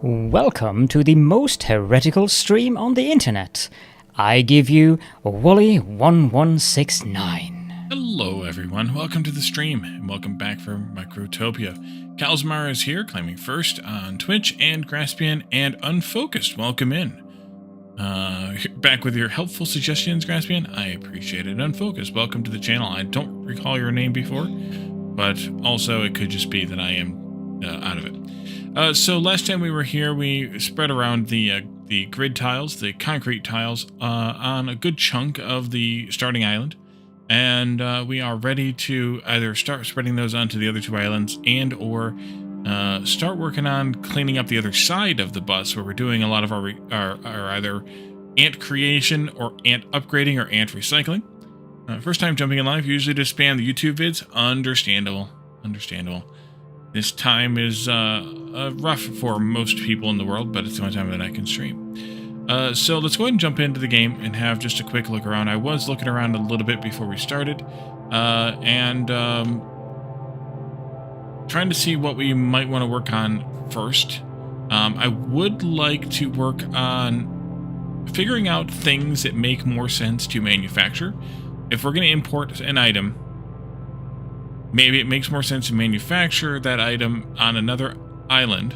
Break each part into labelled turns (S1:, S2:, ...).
S1: Welcome to the most heretical stream on the internet. I give you Wally1169.
S2: Hello everyone, welcome to the stream, and welcome back from Microtopia. Kalzmar is here, claiming first on Twitch, and Graspian and Unfocused, welcome in. Back with your helpful suggestions, Graspian, I appreciate it. Unfocused, welcome to the channel. I don't recall your name before, but also it could just be that I am out of it. So last time we were here, we spread around the grid tiles, the concrete tiles, on a good chunk of the starting island. And we are ready to either start spreading those onto the other two islands and or start working on cleaning up the other side of the bus, where we're doing a lot of our either ant creation or ant upgrading or ant recycling. First time jumping in live, usually to spam the YouTube vids. Understandable. This time is rough for most people in the world, but it's the only time that I can stream. So let's go ahead and jump into the game and have just a quick look around. I was looking around a little bit before we started, and trying to see what we might want to work on first. I would like to work on figuring out things that make more sense to manufacture. If we're going to import an item, maybe it makes more sense to manufacture that item on another island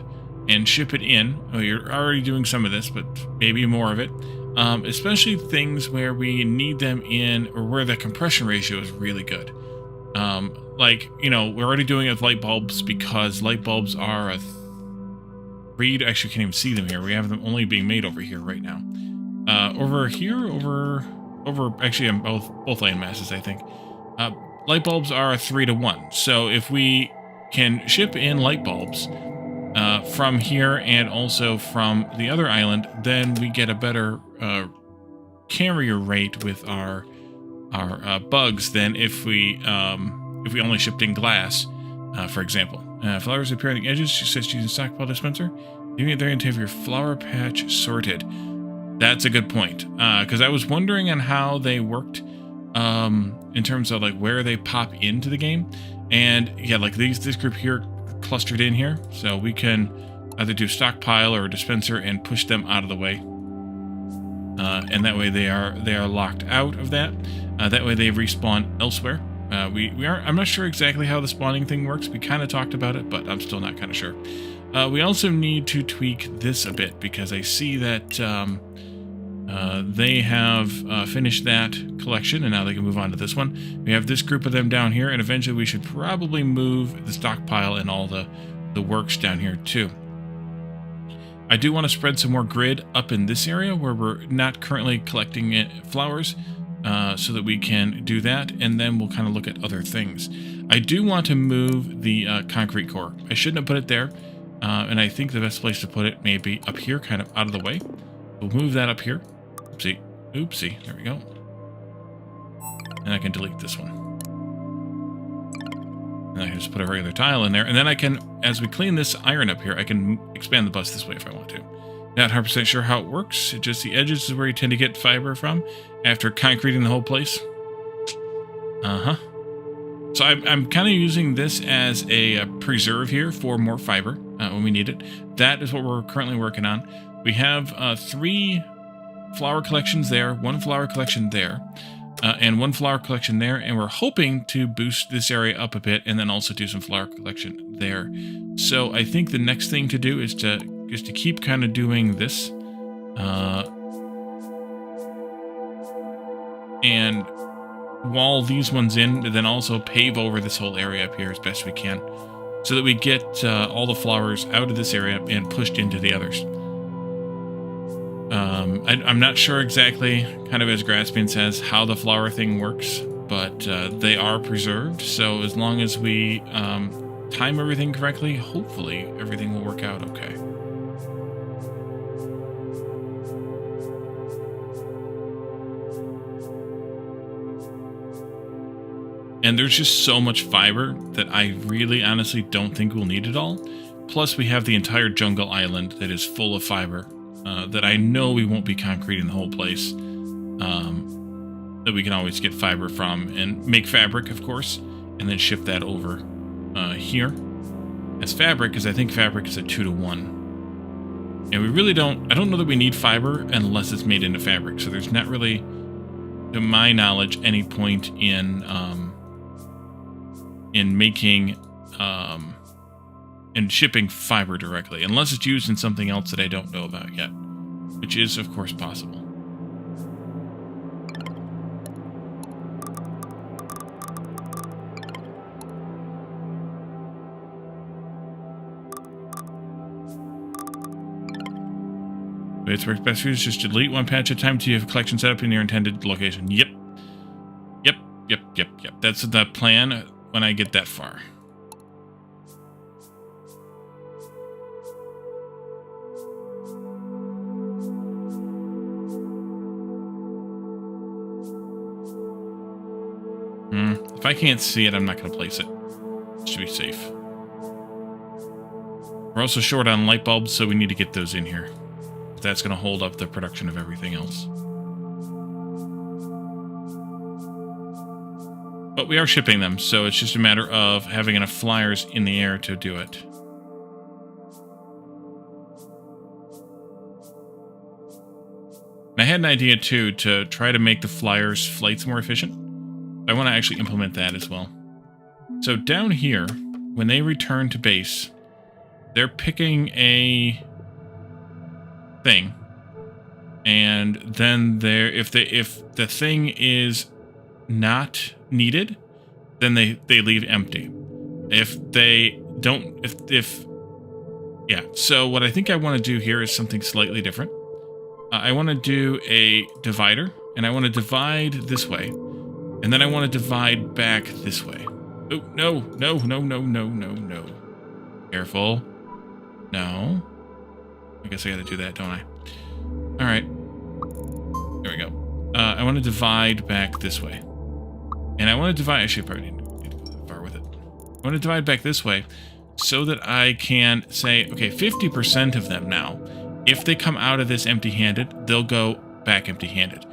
S2: and ship it in. Oh, you're already doing some of this, but maybe more of it. Especially things where we need them in, or where the compression ratio is really good. Like, you know, we're already doing it with light bulbs because light bulbs are a read. Actually, can't even see them here. We have them only being made over here right now. Over here, over actually on both land masses, I think. Light bulbs are a 3-to-1. So if we can ship in light bulbs from here and also from the other island, then we get a better carrier rate with our bugs than if we only shipped in glass, for example. Flowers appear on the edges. She says she's a stockpile dispenser. You get there and have your flower patch sorted. That's a good point, because I was wondering on how they worked in terms of like where they pop into the game. And yeah, like this group here clustered in here, so we can either do stockpile or dispenser and push them out of the way, and that way they are locked out of that. That way they respawn elsewhere. I'm not sure exactly how the spawning thing works. We kind of talked about it, but I'm still not kind of sure. We also need to tweak this a bit, because I see that they have finished that collection, and now they can move on to this one. We have this group of them down here, and eventually we should probably move the stockpile and all the works down here too. I do want to spread some more grid up in this area where we're not currently collecting flowers, so that we can do that, and then we'll kind of look at other things. I do want to move the concrete core. I shouldn't have put it there, and I think the best place to put it may be up here, kind of out of the way. We'll move that up here. Oopsie, there we go. And I can delete this one. And I can just put a regular tile in there, and then I can, as we clean this iron up here, I can expand the bus this way if I want to. Not 100% sure how it works. It's just the edges is where you tend to get fiber from after concreting the whole place. So I'm kind of using this as a preserve here for more fiber when we need it. That is what we're currently working on. We have 3 flower collections there, 1 flower collection there, and 1 flower collection there, and we're hoping to boost this area up a bit and then also do some flower collection there. So I think the next thing to do is to keep kind of doing this, and wall these ones in, and then also pave over this whole area up here as best we can, so that we get all the flowers out of this area and pushed into the others. I'm not sure exactly, kind of as Graspian says, how the flower thing works, but they are preserved, so as long as we time everything correctly, hopefully everything will work out okay. And there's just so much fiber that I really honestly don't think we'll need it all. Plus we have the entire jungle island that is full of fiber. That I know we won't be concreting the whole place, that we can always get fiber from and make fabric, of course, and then ship that over here as fabric, because I think fabric is a 2-to-1. And we really don't... I don't know that we need fiber unless it's made into fabric. So there's not really, to my knowledge, any point in making... in shipping fiber directly. Unless it's used in something else that I don't know about yet. Which is, of course, possible. It's works best for you is just delete one patch at a time until you have a collection set up in your intended location. Yep. Yep. That's the plan when I get that far. If I can't see it, I'm not going to place it. Just to be safe. We're also short on light bulbs, so we need to get those in here. That's going to hold up the production of everything else. But we are shipping them, so it's just a matter of having enough flyers in the air to do it. And I had an idea, too, to try to make the flyers' flights more efficient. I want to actually implement that as well. So down here, when they return to base, they're picking a thing, and then if the thing is not needed, then they leave empty. If they don't, yeah. So what I think I want to do here is something slightly different. I want to do a divider, and I want to divide this way, and then I want to divide back this way. Oh, no. Careful. No. I guess I gotta do that, don't I? Alright. There we go. I want to divide back this way. And I want to divide... I should probably need to go that far with it. I want to divide back this way so that I can say, okay, 50% of them now, if they come out of this empty-handed, they'll go back empty-handed.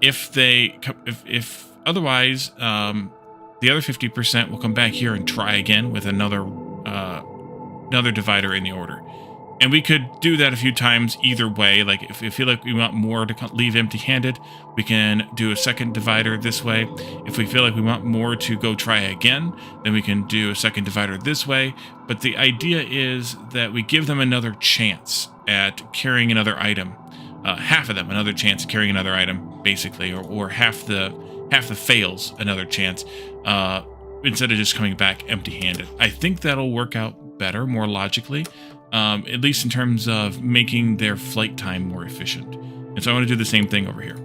S2: If otherwise, the other 50% will come back here and try again with another divider in the order. And we could do that a few times either way. Like, if we feel like we want more to leave empty-handed, we can do a second divider this way. If we feel like we want more to go try again, then we can do a second divider this way. But the idea is that we give them another chance at carrying another item. Half of them another chance at carrying another item, basically, or half the fails another chance, instead of just coming back empty-handed. I think that'll work out better, more logically. At least in terms of making their flight time more efficient. And so I want to do the same thing over here.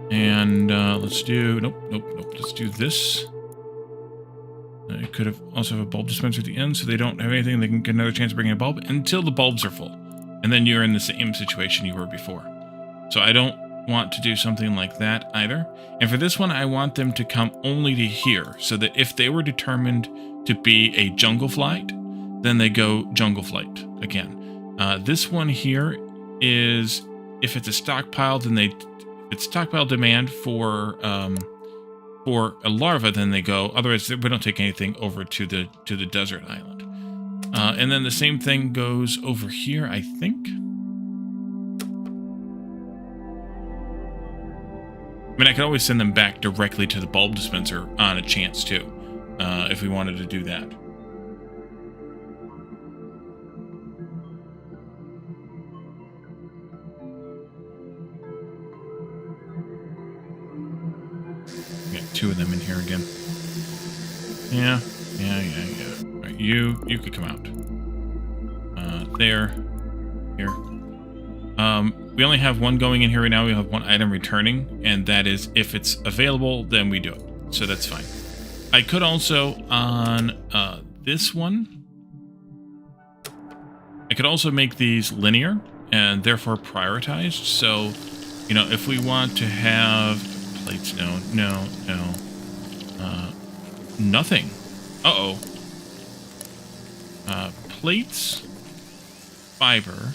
S2: And let's do... Nope. Let's do this. I could have also have a bulb dispenser at the end, so they don't have anything. They can get another chance of bringing a bulb until the bulbs are full. And then you're in the same situation you were before. So I don't want to do something like that either. And for this one, I want them to come only to here, so that if they were determined to be a jungle flight, then they go jungle flight again. This one here is, if it's a stockpile, then it's stockpile demand for a larva, then they go. Otherwise, we don't take anything over to the desert island. And then the same thing goes over here, I think. I mean, I could always send them back directly to the bulb dispenser on a chance too. If we wanted to do that. Got two of them in here again. Yeah. All right, you could come out. There. Here. We only have one going in here right now. We have one item returning, and that is if it's available, then we do it. So that's fine. I could also, on this one, I could also make these linear and therefore prioritized. So, you know, if we want to have plates, no, nothing. Uh-oh. Plates, fiber,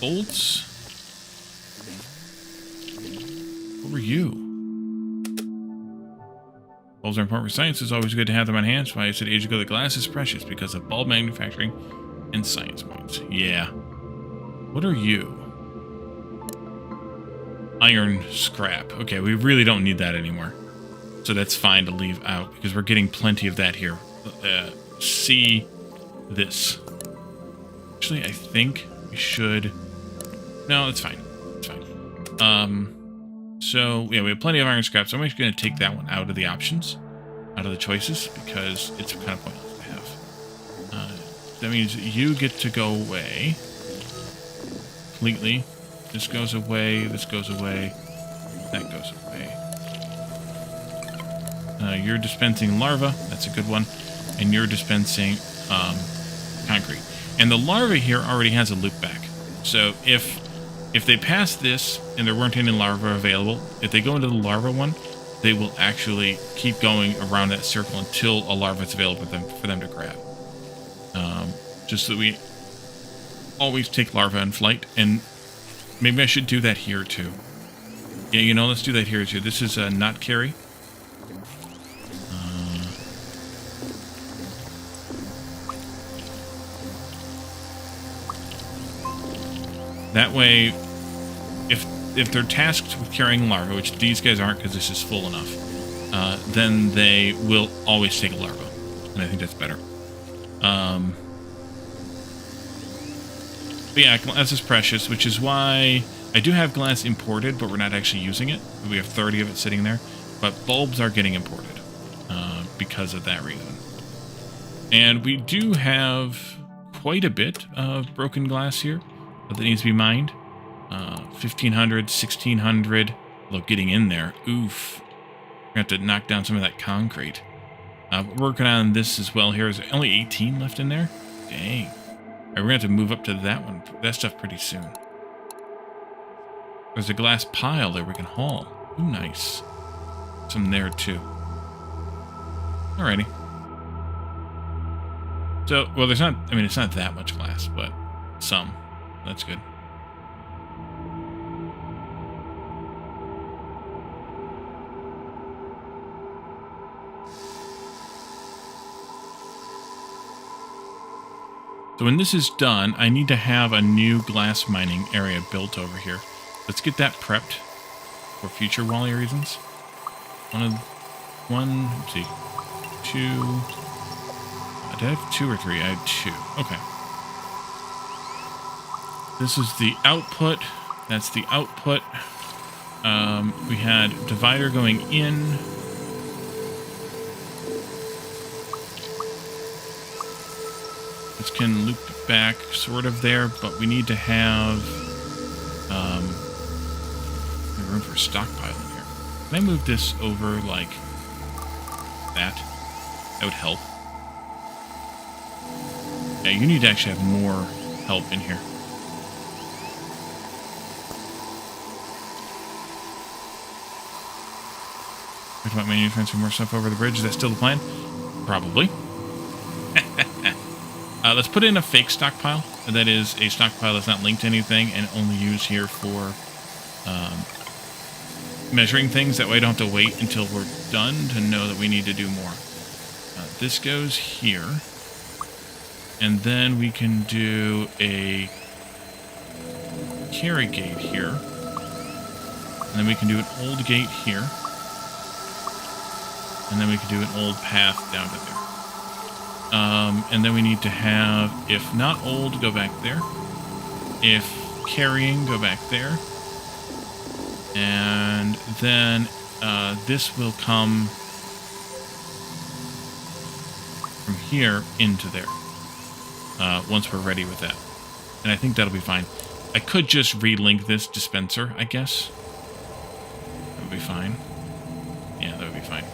S2: bolts. What were you? Bulbs are important for science. It's always good to have them on hand. That's why I said ages ago that glass is precious, because of bulb manufacturing and science points. Yeah. What are you? Iron scrap. Okay, we really don't need that anymore. So that's fine to leave out, because we're getting plenty of that here. See this. Actually, I think we should... No, it's fine. It's fine. So, yeah, we have plenty of iron scrap, so I'm actually going to take that one out of the options, out of the choices, because it's kind of pointless to have. That means you get to go away completely. This goes away, this goes away, that goes away. You're dispensing larva, that's a good one, and you're dispensing concrete. And the larva here already has a loop back, so if they pass this and there weren't any larvae available, if they go into the larva one, they will actually keep going around that circle until a larva is available for them to grab. Just so that we always take larvae in flight, and maybe I should do that here too. Yeah, you know, let's do that here too. This is a not carry. That way, if they're tasked with carrying larvae, which these guys aren't because this is full enough, then they will always take a larva, and I think that's better. But yeah, glass is precious, which is why I do have glass imported, but we're not actually using it. We have 30 of it sitting there, but bulbs are getting imported because of that reason. And we do have quite a bit of broken glass here that needs to be mined. 1,500, 1,600. Look, getting in there. Oof. We're going to have to knock down some of that concrete. Working on this as well here. Is there only 18 left in there? Dang. All right, we're going to have to move up to that stuff pretty soon. There's a glass pile there we can haul. Ooh, nice. Some there too. Alrighty. So, well, there's not, I mean, it's not that much glass, but some. That's good. So when this is done, I need to have a new glass mining area built over here. Let's get that prepped for future Wally reasons. Let's see, 2. Did I have 2 or 3? I had 2. Okay. This is the output. That's the output. We had divider going in. This can loop back sort of there, but we need to have room for a stockpile in here. Can I move this over like that? That would help. Yeah, you need to actually have more help in here. Talking about manufacturing more stuff over the bridge. Is that still the plan? Probably. Let's put in a fake stockpile. That is a stockpile that's not linked to anything and only used here for measuring things. That way I don't have to wait until we're done to know that we need to do more. This goes here. And then we can do a carry gate here. And then we can do an old gate here. And then we can do an old path down to there. And then we need to have, if not old, go back there. If carrying, go back there. And then this will come from here into there. Once we're ready with that. And I think that'll be fine. I could just relink this dispenser, I guess. That would be fine. Yeah, that would be fine.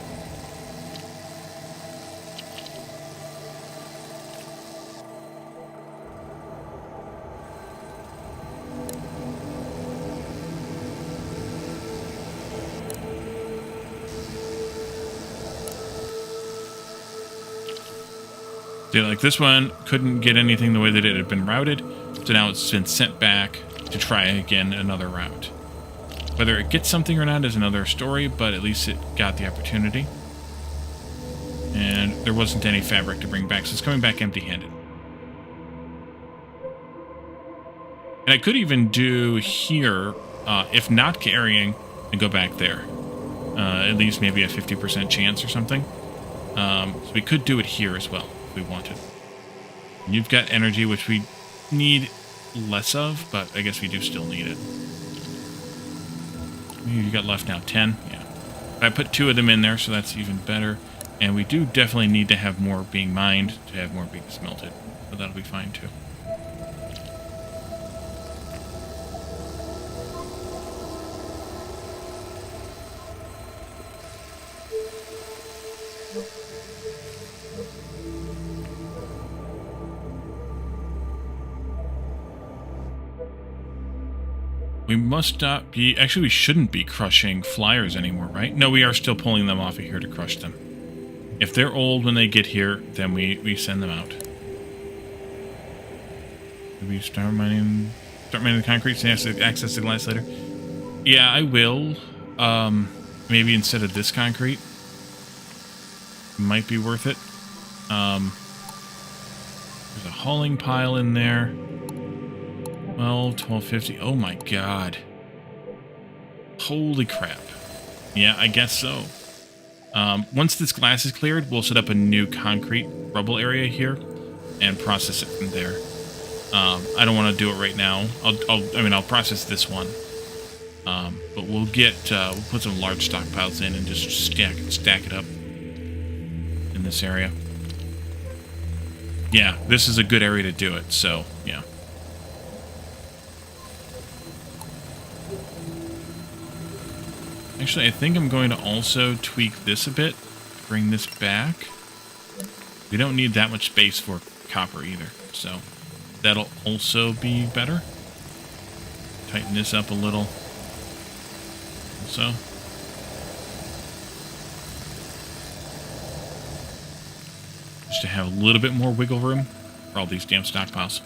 S2: See, like this one couldn't get anything the way that it had been routed, so now it's been sent back to try again another route. Whether it gets something or not is another story, but at least it got the opportunity. And there wasn't any fabric to bring back, so it's coming back empty-handed. And I could even do here, if not carrying, and go back there. At least maybe a 50% chance or something. So we could do it here as well, if we wanted. And you've got energy, which we need less of, but I guess we do still need it. You got left now 10, yeah. I put 2 of them in there, so that's even better. And we do definitely need to have more being mined to have more being smelted. So that'll be fine too. We must not be... Actually, we shouldn't be crushing flyers anymore, right? No, we are still pulling them off of here to crush them. If they're old when they get here, then we send them out. Do we start mining the concrete so access the glass later? Yeah, I will. Maybe instead of this concrete. Might be worth it. There's a hauling pile in there. 1250. Oh my god. Holy crap. Yeah, I guess so. Once this glass is cleared, we'll set up a new concrete rubble area here and process it from there. I don't want to do it right now. I'll process this one. But we'll put some large stockpiles in and just stack it up in this area. Yeah, this is a good area to do it, so yeah. Actually, I think I'm going to also tweak this a bit, bring this back. We don't need that much space for copper either, so that'll also be better. Tighten this up a little. Also. Just to have a little bit more wiggle room for all these damn stockpiles.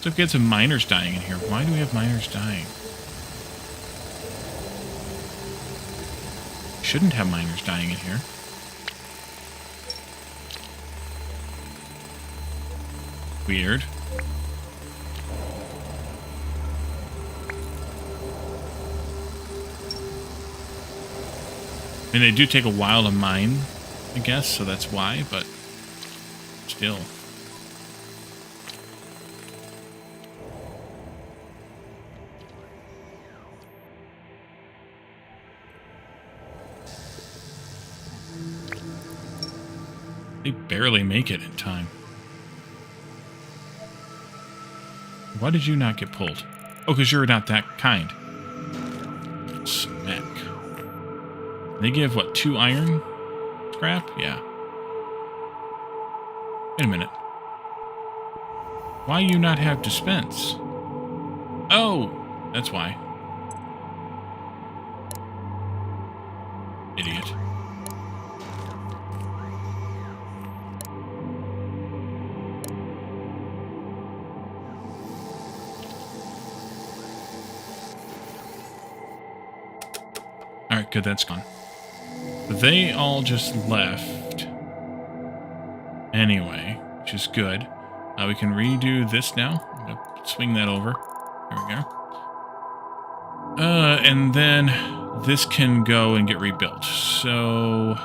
S2: So if we had some miners dying in here, why do we have miners dying? Shouldn't have miners dying in here. Weird. I mean, they do take a while to mine, I guess, so that's why, but still. They barely make it in time. Why did you not get pulled? Oh, because you're not that kind. Smack. They give, what, 2 iron scrap? Yeah. Wait a minute. Why you not have dispense? Oh! That's why. Idiot. Alright, good, that's gone. They all just left. Anyway, which is good. We can redo this now. I'm going to swing that over. There we go. And then this can go and get rebuilt. So,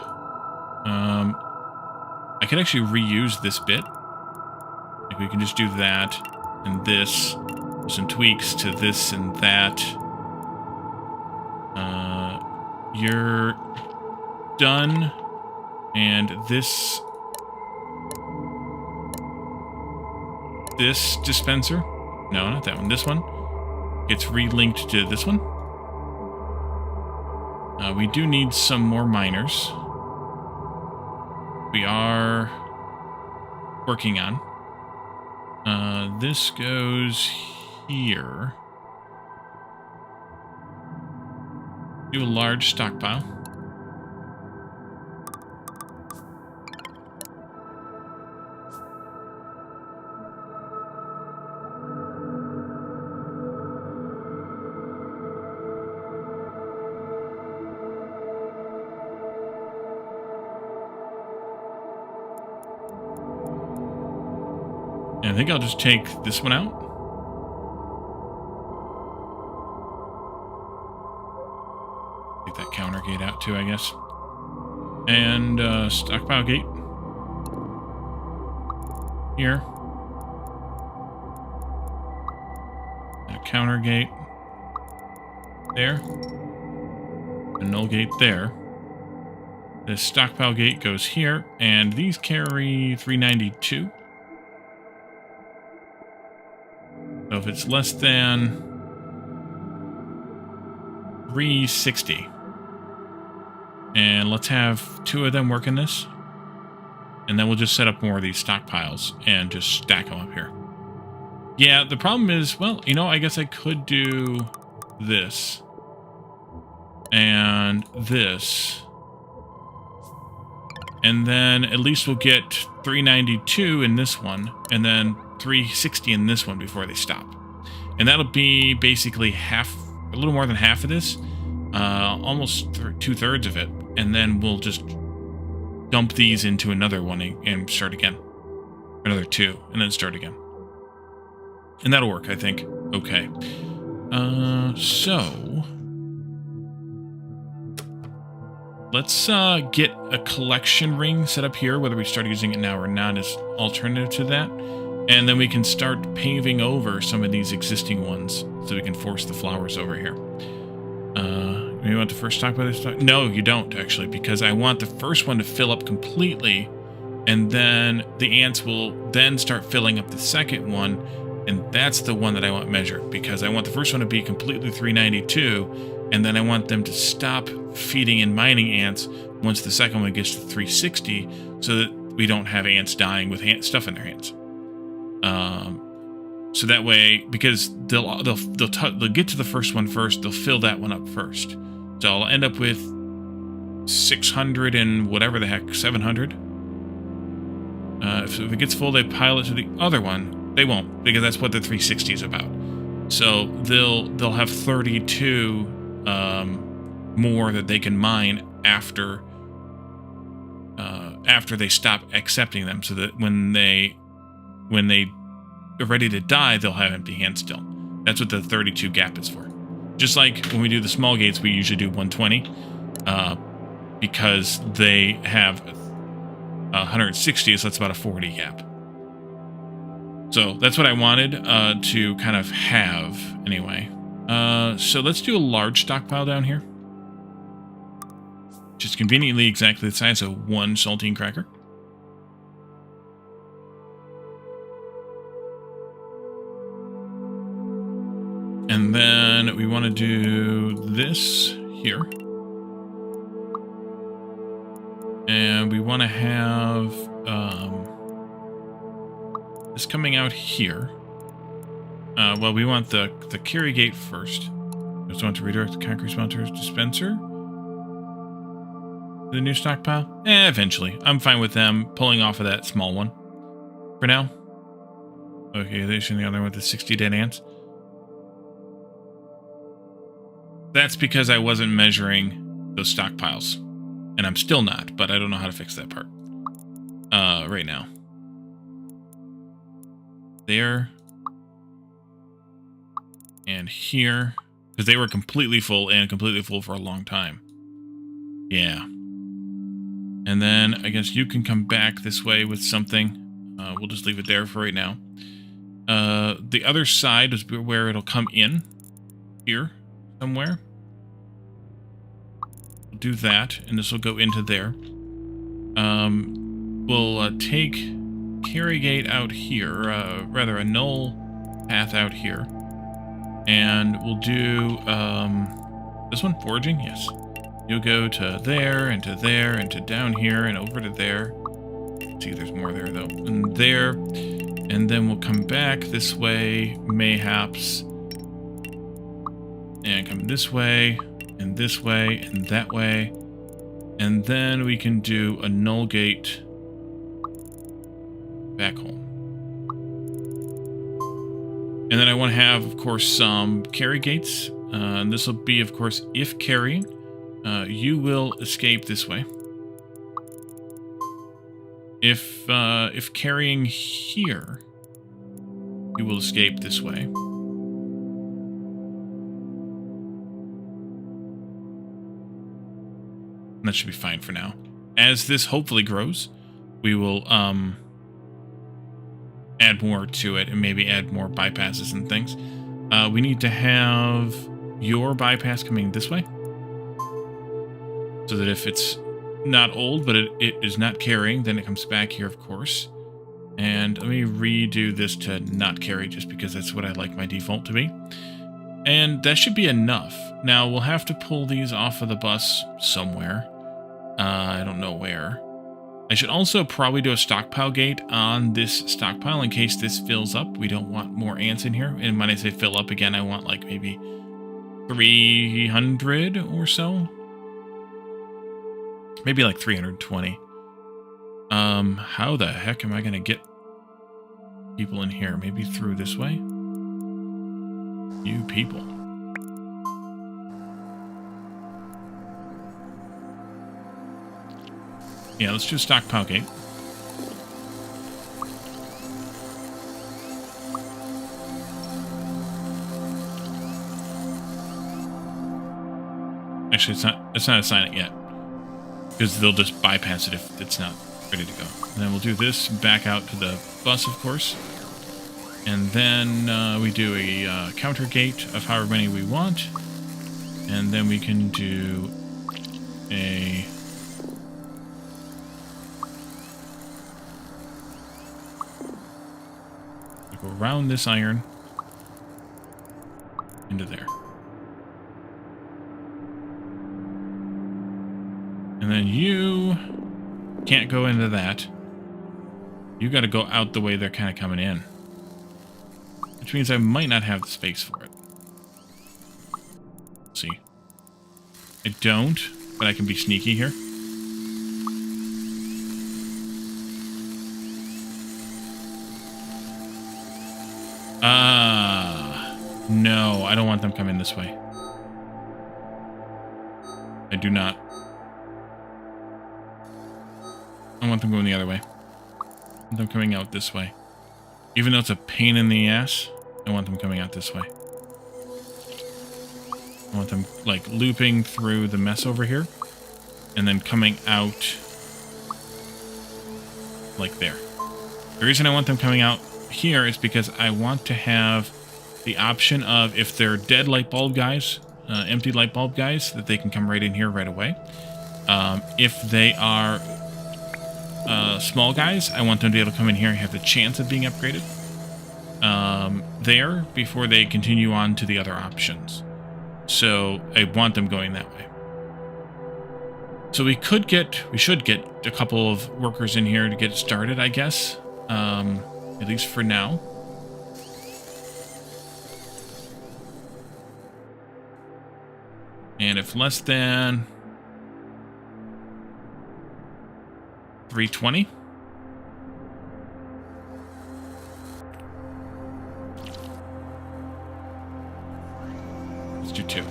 S2: I could actually reuse this bit. Like, we can just do that and this. Some tweaks to this and that. You're done, and this dispenser, no, not that one, this one gets relinked to this one. We do need some more miners. We are working on. This goes here. Do a large stockpile. And I think I'll just take this one out. Take that counter gate out too, I guess. And stockpile gate. Here. And a counter gate. There. A null gate there. This stockpile gate goes here, and these carry 392. So if it's less than 360, and let's have 2 of them working this, and then we'll just set up more of these stockpiles and just stack them up here. Yeah, the problem is, well, you know, I guess I could do this and this, and then at least we'll get 392 in this one, and then 360 in this one before they stop. And that'll be basically half, a little more than half of this, almost 2/3 of it. And then we'll just dump these into another one and start again. Another 2, and then start again. And that'll work, I think. Okay. So let's get a collection ring set up here, whether we start using it now or not is alternative to that. And then we can start paving over some of these existing ones so we can force the flowers over here. You want the first stockpile? No, you don't, actually, because I want the first one to fill up completely, and then the ants will then start filling up the second one, and that's the one that I want measured, because I want the first one to be completely 392, and then I want them to stop feeding and mining ants once the second one gets to 360, so that we don't have ants dying with stuff in their hands. So that way, because they'll get to the first one first, they'll fill that one up first. So I'll end up with 600 and whatever the heck, 700. If it gets full, they pile it to the other one. They won't, because that's what the 360 is about. So they'll have 32 more that they can mine after they stop accepting them, so that when they are ready to die, they'll have empty hands still. That's what the 32 gap is for. Just like when we do the small gates, we usually do 120, because they have 160, so that's about a 40 gap. So that's what I wanted to kind of have, anyway. So let's do a large stockpile down here. Which is conveniently exactly the size of 1 saltine cracker. And then we want to do this here. And we want to have this coming out here. Well, we want the carry gate first. Just want to redirect the concrete smelter's dispenser. The new stockpile? Eventually. I'm fine with them pulling off of that small one. For now. Okay, they should the other one with the 60 dead ants. That's because I wasn't measuring those stockpiles. And I'm still not, but I don't know how to fix that part. Right now. There. And here. Because they were completely full, and completely full for a long time. Yeah. And then I guess you can come back this way with something. We'll just leave it there for right now. The other side is where it'll come in. Here. Somewhere. We'll do that, and this will go into there. We'll take carry gate out here, rather a null path out here. And we'll do this one, foraging, yes. You'll go to there, and to there, and to down here, and over to there. Let's see, there's more there, though. And there, and then we'll come back this way, mayhaps. And come this way, and that way. And then we can do a null gate back home. And then I want to have, of course, some carry gates. And this will be, of course, if carrying. You will escape this way. If carrying here, will escape this way. That should be fine for now. As this hopefully grows, we will add more to it and maybe add more bypasses and things. We need to have your bypass coming this way, so that if it's not old, but it is not carrying, then it comes back here, of course. And let me redo this to not carry, just because that's what I like my default to be. And that should be enough. Now, we'll have to pull these off of the bus somewhere. I don't know where. I should also probably do a stockpile gate on this stockpile in case this fills up. We don't want more ants in here. And when I say fill up again, I want like maybe 300 or so. Maybe like 320. How the heck am I going to get people in here? Maybe through this way? You people. Yeah, let's do a stockpile gate. Actually, it's not assign it yet, because they'll just bypass it if it's not ready to go. And then we'll do this back out to the bus, of course. And then we do a counter gate of however many we want. And then we can do a... go around this iron into there. And then you can't go into that. You got to go out the way they're kind of coming in. Which means I might not have the space for it. Let's see. I don't, but I can be sneaky here. No, I don't want them coming this way. I do not. I want them going the other way. I want them coming out this way. Even though it's a pain in the ass, I want them coming out this way. I want them, like, looping through the mess over here, and then coming out like there. The reason I want them coming out here is because I want to have the option of, if they're dead light bulb guys, empty light bulb guys, that they can come right in here right away. If they are small guys, I want them to be able to come in here and have the chance of being upgraded there before they continue on to the other options. So I want them going that way. So we should get a couple of workers in here to get started, I guess. At least for now. And if less than 320. Let's do 2.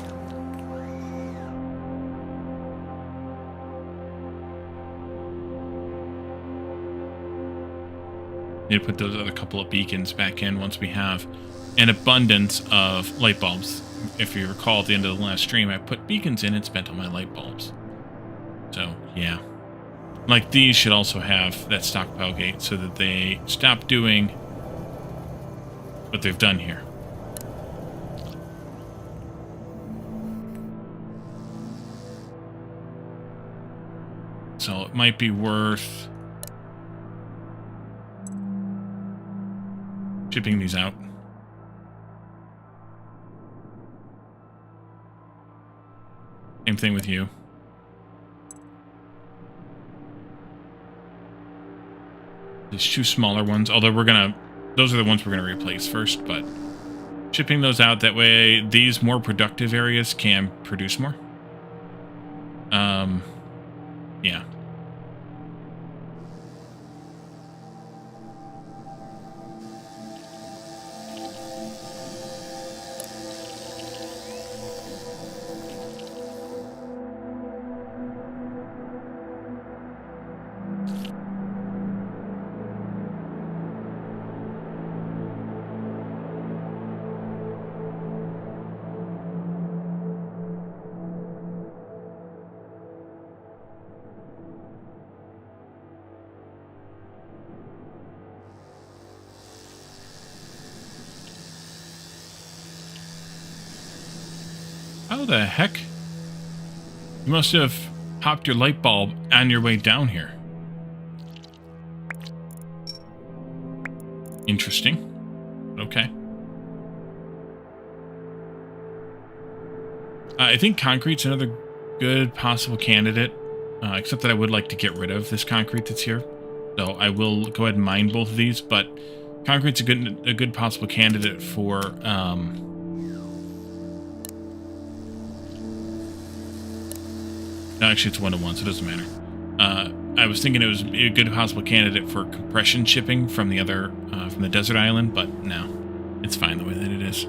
S2: Need to put those other couple of beacons back in once we have an abundance of light bulbs. If you recall, at the end of the last stream, I put beacons in and spent on my light bulbs. So, yeah. Like, these should also have that stockpile gate so that they stop doing what they've done here. So it might be worth shipping these out. Same thing with you. These 2 smaller ones, although those are the ones we're gonna replace first, but shipping those out, that way these more productive areas can produce more. Yeah. How the heck? You must have popped your light bulb on your way down here. Interesting. Okay. I think concrete's another good possible candidate, except that I would like to get rid of this concrete that's here. So I will go ahead and mine both of these, but concrete's a good possible candidate for no, actually it's 1-to-1, so it doesn't matter. I was thinking it was a good possible candidate for compression shipping from the other from the desert island, but no, it's fine the way that it is.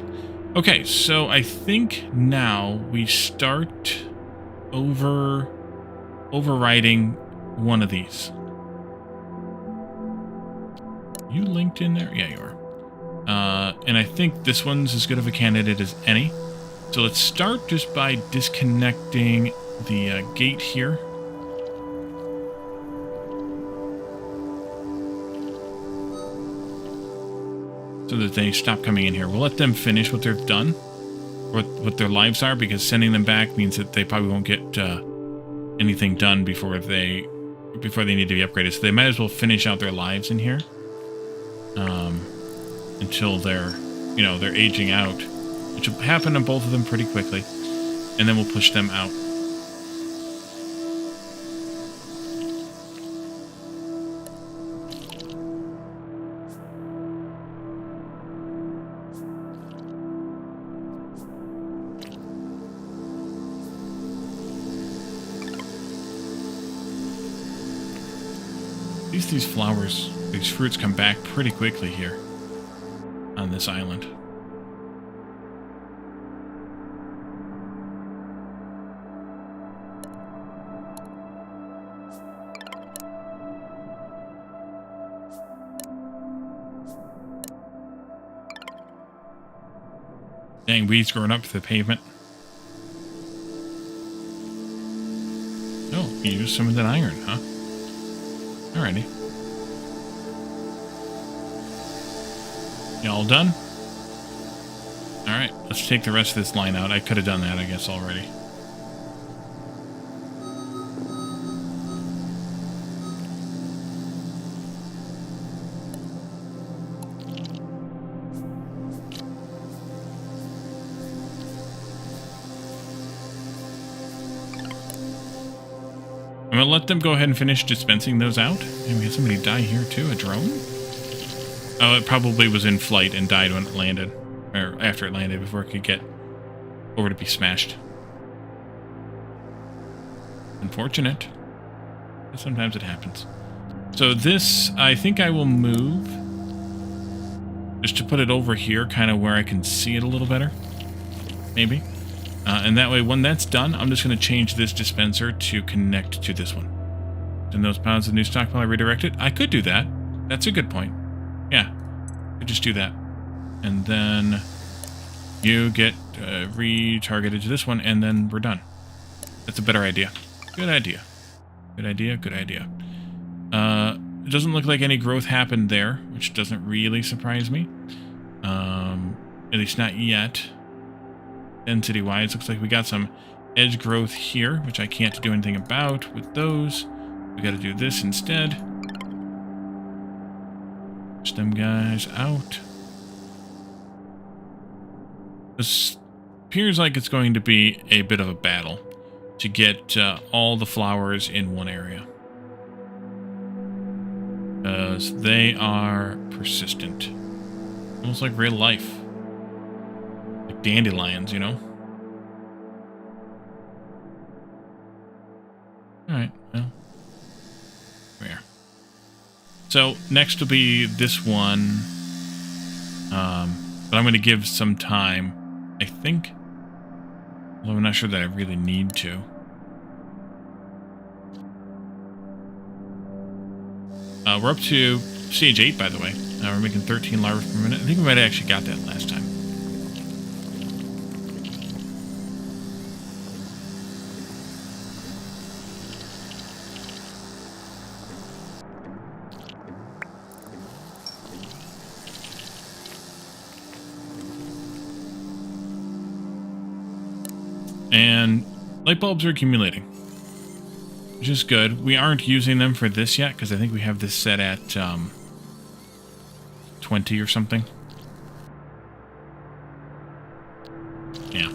S2: Okay, so I think now we start overriding one of these. You linked in there? Yeah, you are. And I think this one's as good of a candidate as any. So let's start just by disconnecting the gate here. So that they stop coming in here. We'll let them finish what they've done, or what their lives are, because sending them back means that they probably won't get anything done before they need to be upgraded. So they might as well finish out their lives in here until they're aging out, which will happen on both of them pretty quickly, and then we'll push them out. These flowers, these fruits come back pretty quickly here on this island. Dang, weeds growing up to the pavement. Oh, you used some of that iron, huh? Alrighty. You all done? Alright, let's take the rest of this line out. I could have done that, I guess, already. I'm going to let them go ahead and finish dispensing those out. And we had somebody die here too, a drone? Oh, it probably was in flight and died when it landed. Or after it landed, before it could get over to be smashed. Unfortunate. But sometimes it happens. So this, I think I will move. Just to put it over here, kind of where I can see it a little better. Maybe. And that way, when that's done, I'm just going to change this dispenser to connect to this one. And those pounds of new stockpile are redirected. I could do that. That's a good point. Yeah, I could just do that. And then you get retargeted to this one, and then we're done. That's a better idea. Good idea. Good idea, good idea. It doesn't look like any growth happened there, which doesn't really surprise me. At least not yet. Density-wise, looks like we got some edge growth here, which I can't do anything about with those. We got to do this instead. Push them guys out. This appears like it's going to be a bit of a battle to get all the flowers in one area. Because they are persistent. Almost like real life. Like dandelions, you know? Alright, well. Where? So, next will be this one. But I'm going to give some time, I think. Although I'm not sure that I really need to. We're up to stage 8, by the way. We're making 13 larvae per minute. I think we might have actually got that last time. And light bulbs are accumulating, which is good. We aren't using them for this yet, because I think we have this set at 20 or something. Yeah.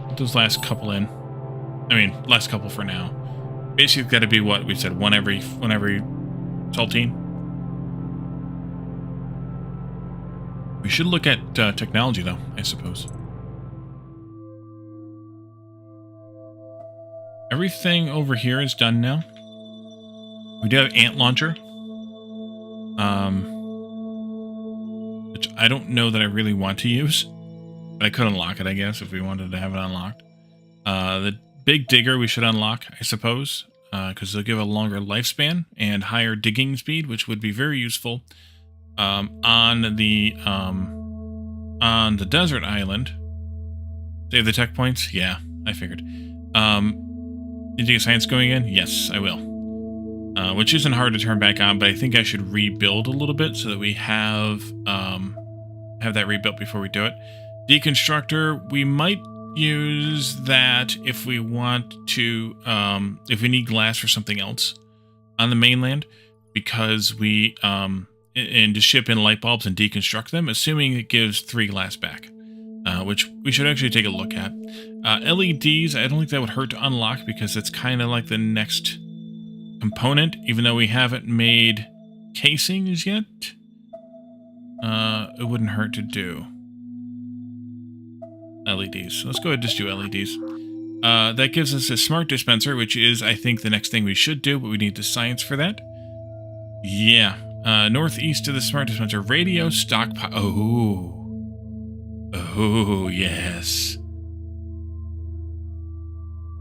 S2: Put those last couple in. I mean, last couple for now. Basically, got to be what we said, one every saltine. We should look at technology, though, I suppose. Everything over here is done now. We do have ant launcher, which I don't know that I really want to use, but I could unlock it, I guess, if we wanted to have it unlocked. The big digger we should unlock, I suppose, because they'll give a longer lifespan and higher digging speed, which would be very useful on the desert island. Save the tech points? Yeah, I figured. Did you get science going again? Yes, I will. Which isn't hard to turn back on, but I think I should rebuild a little bit so that we have that rebuilt before we do it. Deconstructor, we might use that if we want to, if we need glass for something else on the mainland, because we, and to ship in light bulbs and deconstruct them, assuming it gives 3 glass back, which we should actually take a look at. LEDs, I don't think that would hurt to unlock, because it's kind of like the next component, even though we haven't made casings yet. It wouldn't hurt to do LEDs. So let's go ahead and just do LEDs. That gives us a smart dispenser, which is, I think, the next thing we should do, but we need the science for that. Yeah. Northeast of the smart dispenser, radio stockpile. Oh, yes.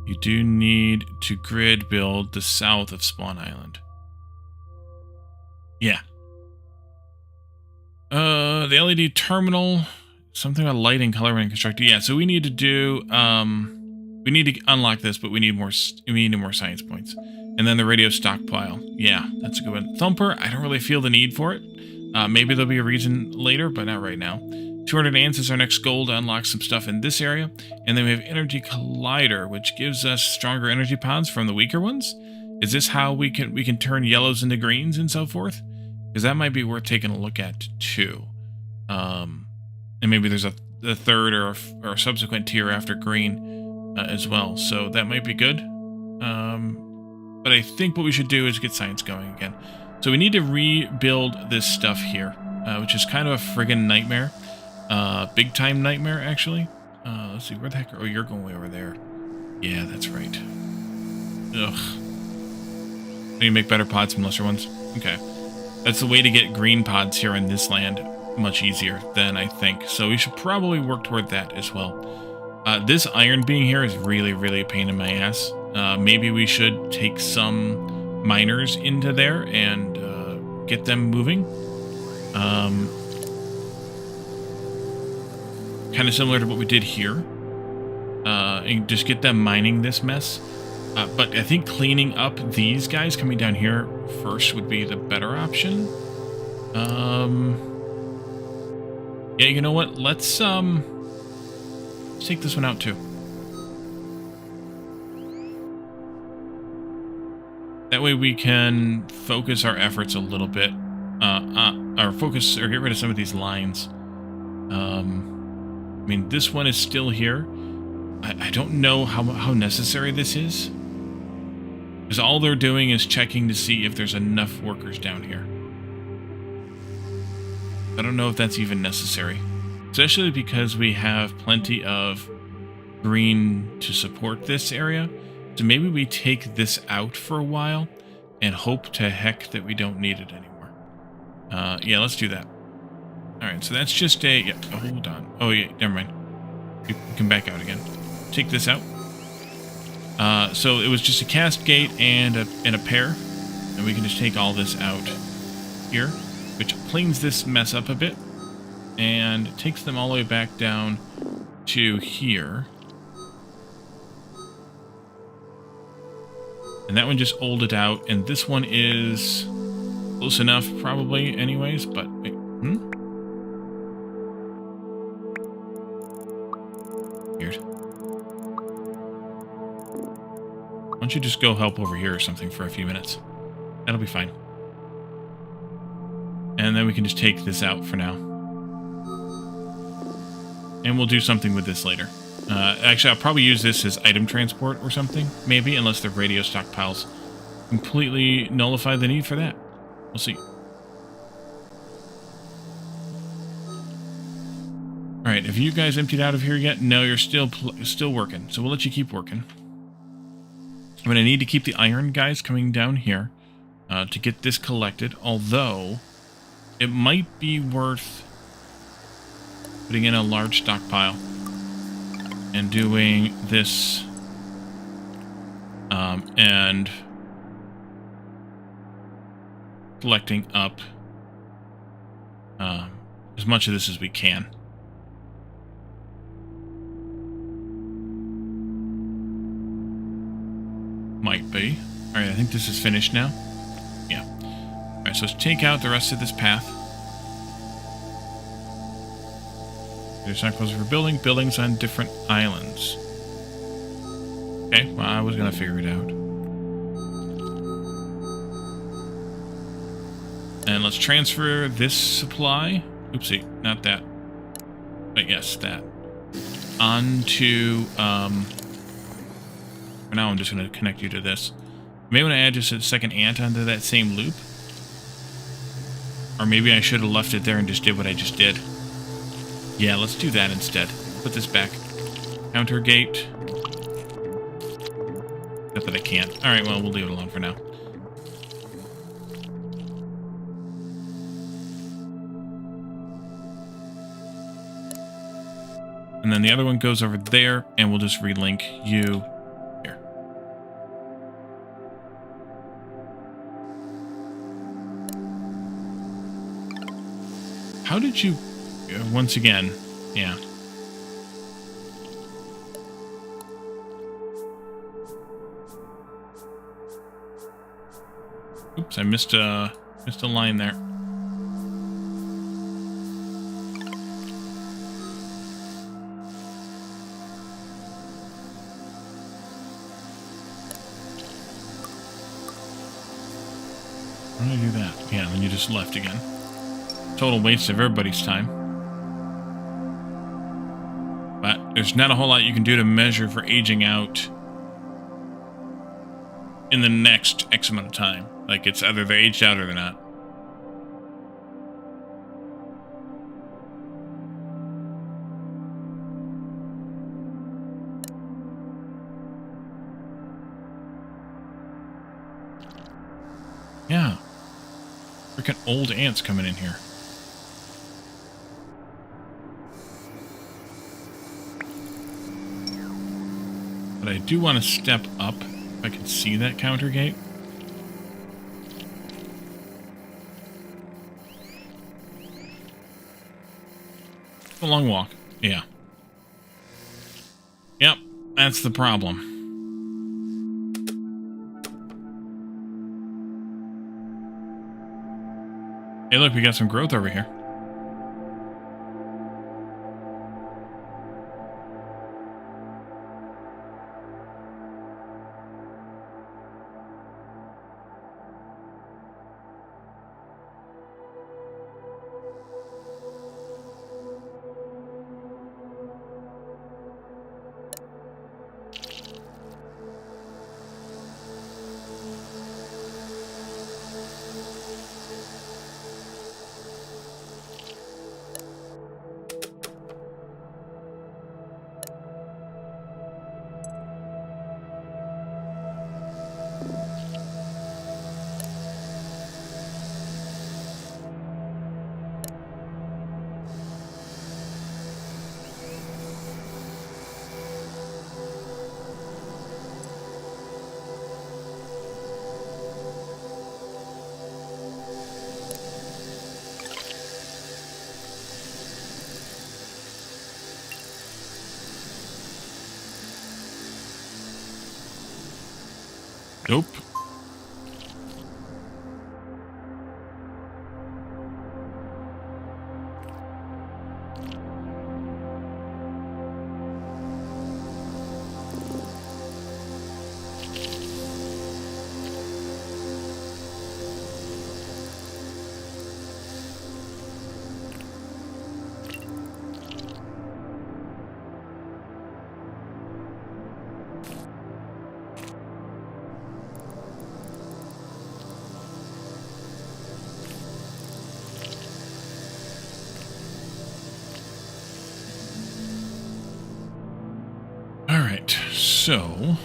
S2: You do need to grid build the south of Spawn Island. Yeah. The LED terminal, something about lighting, color, and constructed. Yeah, so we need to do, we need to unlock this, but we need more science points. And then the radio stockpile. Yeah, that's a good one. Thumper, I don't really feel the need for it. Maybe there'll be a reason later, but not right now. 200 ants is our next goal to unlock some stuff in this area. And then we have Energy Collider, which gives us stronger energy pods from the weaker ones. Is this how we can turn yellows into greens and so forth? Because that might be worth taking a look at too. And maybe there's a third or a subsequent tier after green as well. So that might be good. But I think what we should do is get science going again. So we need to rebuild this stuff here, which is kind of a friggin' nightmare. Big time nightmare, actually. Let's see, where the heck? Oh, you're going way over there. Yeah, that's right. Ugh. Can you make better pods from lesser ones? Okay. That's the way to get green pods here in this land much easier than I think. So we should probably work toward that as well. This iron being here is really, really a pain in my ass. Maybe we should take some miners into there and get them moving. Kind of similar to what we did here. And just get them mining this mess. But I think cleaning up these guys coming down here first would be the better option. Yeah, you know what? Let's take this one out too. That way we can focus our efforts a little bit. Or get rid of some of these lines. I mean, this one is still here. I don't know how necessary this is. Because all they're doing is checking to see if there's enough workers down here. I don't know if that's even necessary. Especially because we have plenty of green to support this area. So maybe we take this out for a while and hope to heck that we don't need it anymore. Yeah, let's do that. Alright, so that's just a... Yeah, hold on. Oh, yeah, never mind. You can back out again. Take this out. So it was just a cast gate and a pair. And we can just take all this out here, which cleans this mess up a bit. And takes them all the way back down to here. And that one just old it out, and this one is close enough, probably, anyways, but... Wait, Weird. Why don't you just go help over here or something for a few minutes? That'll be fine. And then we can just take this out for now. And we'll do something with this later. Actually, I'll probably use this as item transport or something, maybe, unless the radio stockpiles completely nullify the need for that. We'll see. Alright, have you guys emptied out of here yet? No, you're still working, so we'll let you keep working. I'm going to need to keep the iron guys coming down here to get this collected, although it might be worth putting in a large stockpile and doing this and collecting up as much of this as we can. Might be. Alright, I think this is finished now. Yeah. Alright, so let's take out the rest of this path. There's not close for building. Buildings on different islands. Okay, well, I was gonna figure it out. And let's transfer this supply. Oopsie, not that. But yes, that. Onto, for now, I'm just going to connect you to this. May want to add just a second ant onto that same loop. Or maybe I should have left it there and just did what I just did. Yeah, let's do that instead. Put this back. Counter gate. Not that I can't. Alright, well, we'll leave it alone for now. And then the other one goes over there, and we'll just relink you here. How did you... once again, yeah. Oops, I missed a line there. How did I do that? Yeah, then you just left again. Total waste of everybody's time. But there's not a whole lot you can do to measure for aging out in the next X amount of time. Like, it's either they're aged out or they're not. Yeah. Freaking old ants coming in here. But I do want to step up, if I can see that counter gate. A long walk. Yeah. Yep, that's the problem. Hey, look, we got some growth over here. Nope. All right, so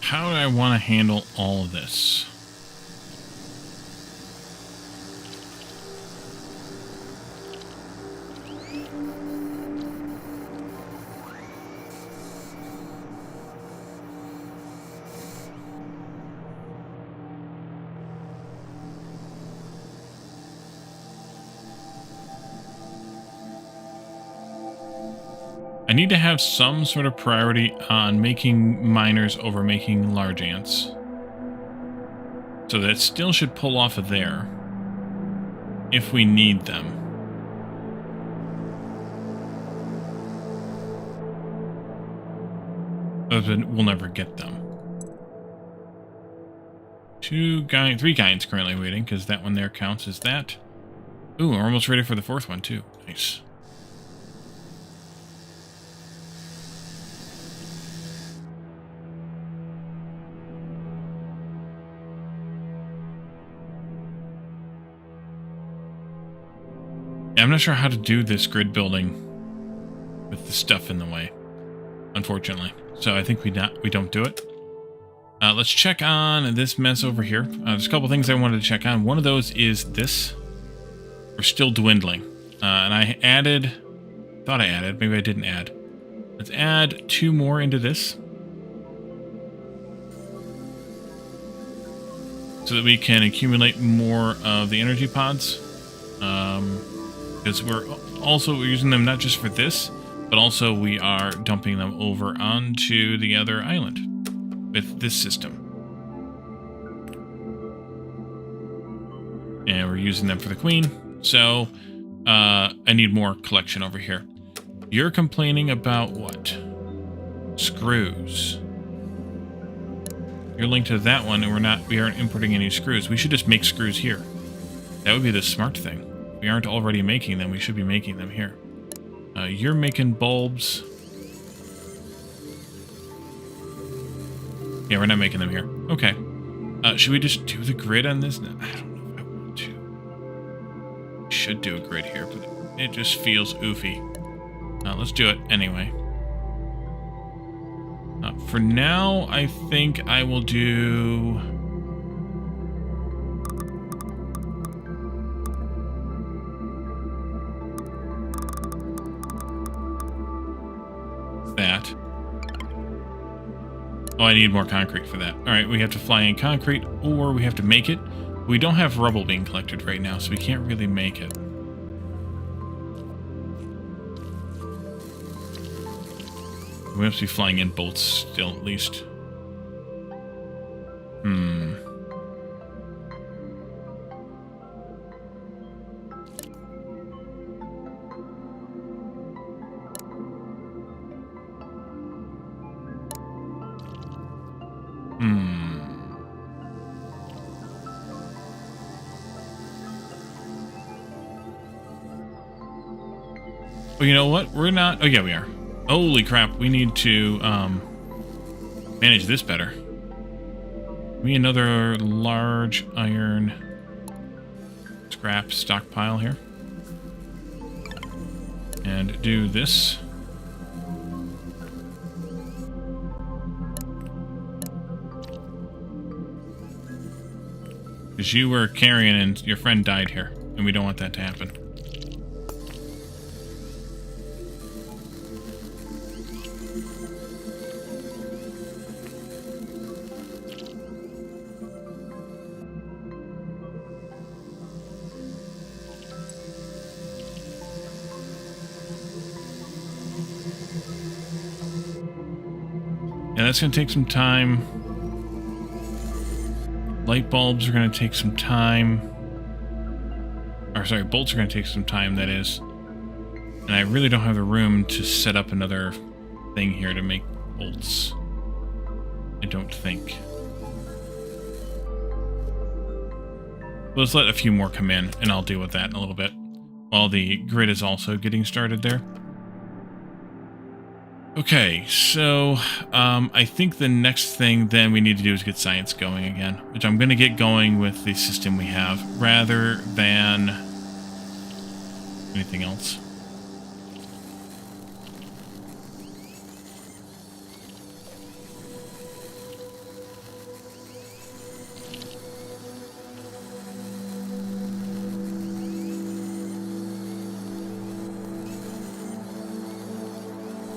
S2: how do I want to handle all of this? I need to have some sort of priority on making miners over making large ants. So that still should pull off of there if we need them. But we'll never get them. 3 guides currently waiting because that one there counts as that. Ooh, we're almost ready for the 4th one too. Nice. I'm not sure how to do this grid building with the stuff in the way, unfortunately. So I think we don't do it. Let's check on this mess over here. There's a couple things I wanted to check on. One of those is this. We're still dwindling. And I thought I added, maybe I didn't add. Let's add 2 more into this. So that we can accumulate more of the energy pods. Because we're using them not just for this, but also we are dumping them over onto the other island with this system. And we're using them for the queen. So I need more collection over here. You're complaining about what? Screws. You're linked to that one, and we aren't importing any screws. We should just make screws here. That would be the smart thing. If we aren't already making them, we should be making them here. You're making bulbs. Yeah, we're not making them here. Okay. Should we just do the grid on this? No, I don't know if I want to. Should do a grid here, but it just feels oofy. Let's do it anyway. For now, I think I will do... that. Oh, I need more concrete for that. Alright, we have to fly in concrete, or we have to make it. We don't have rubble being collected right now, so we can't really make it. We must be flying in bolts still, at least. Well, you know what? We're not... Oh, yeah, we are. Holy crap, we need to manage this better. Give me another large iron scrap stockpile here. And do this. Because you were carrying and your friend died here, and we don't want that to happen. Yeah, that's going to take some time. Light bulbs are going to take some time. Or, sorry, bolts are going to take some time, that is. And I really don't have the room to set up another thing here to make bolts. I don't think. Let's let a few more come in, and I'll deal with that in a little bit. While the grid is also getting started there. Okay, so I think the next thing then we need to do is get science going again, which I'm going to get going with the system we have rather than anything else.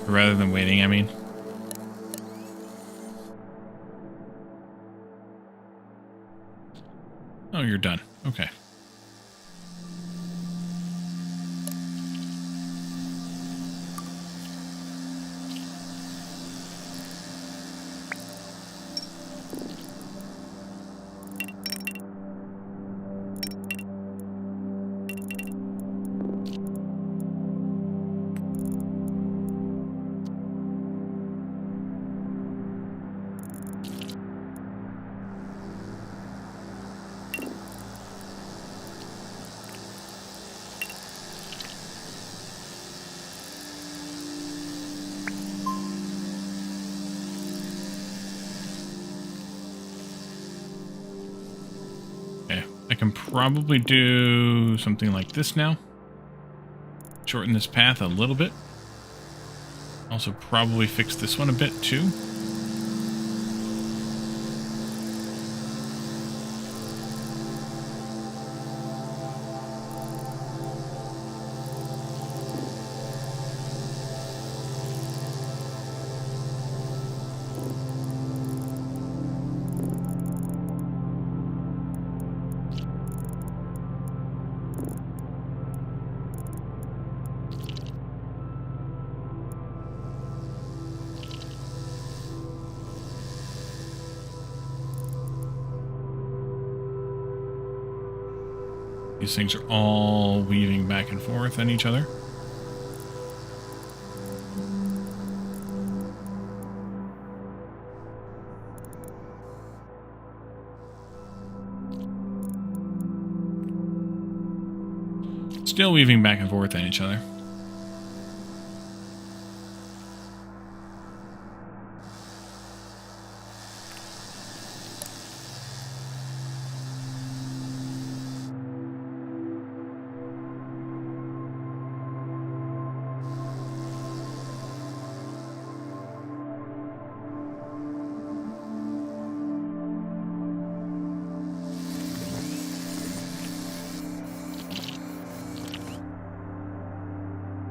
S2: Rather than waiting, I mean. Oh, you're done. Okay. I can probably do something like this now. Shorten this path a little bit. Also probably fix this one a bit too. These things are all weaving back and forth on each other. Still weaving back and forth on each other.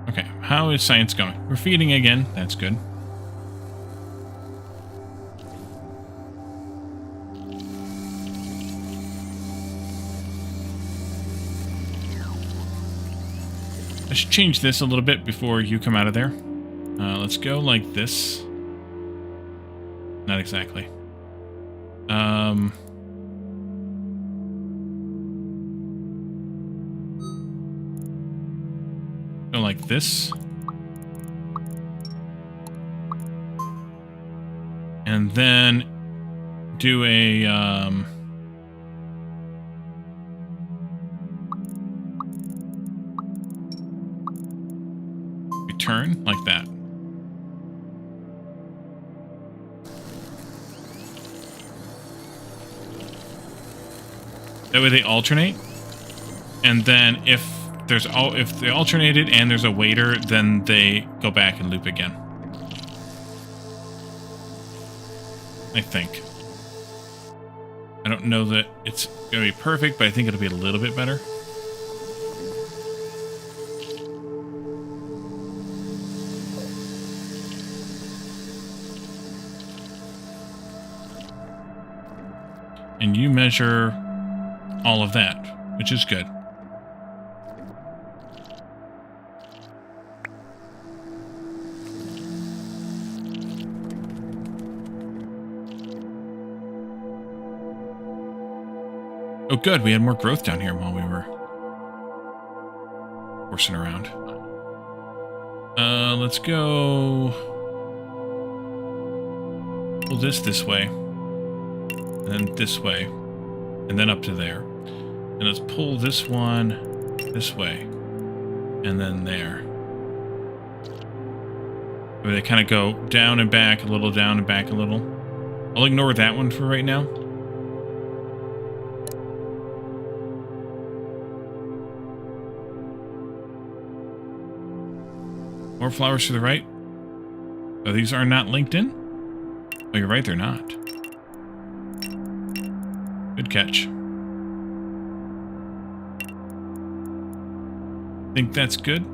S2: Okay, how is science going? We're feeding again. That's good. I should change this a little bit before you come out of there. Let's go like this. Not exactly. Go like this. And then do a return like that. That way they alternate. And then if they alternated and there's a waiter, then they go back and loop again. I think. I don't know that it's going to be perfect, but I think it'll be a little bit better. And you measure all of that, which is good. Oh, good. We had more growth down here while we were horsing around. Let's go... pull this way. And then this way. And then up to there. And let's pull this one this way. And then there. Where they kind of go down and back a little, down and back a little. I'll ignore that one for right now. More flowers to the right. Oh, these are not linked in? Oh, you're right, they're not. Good catch. Think that's good?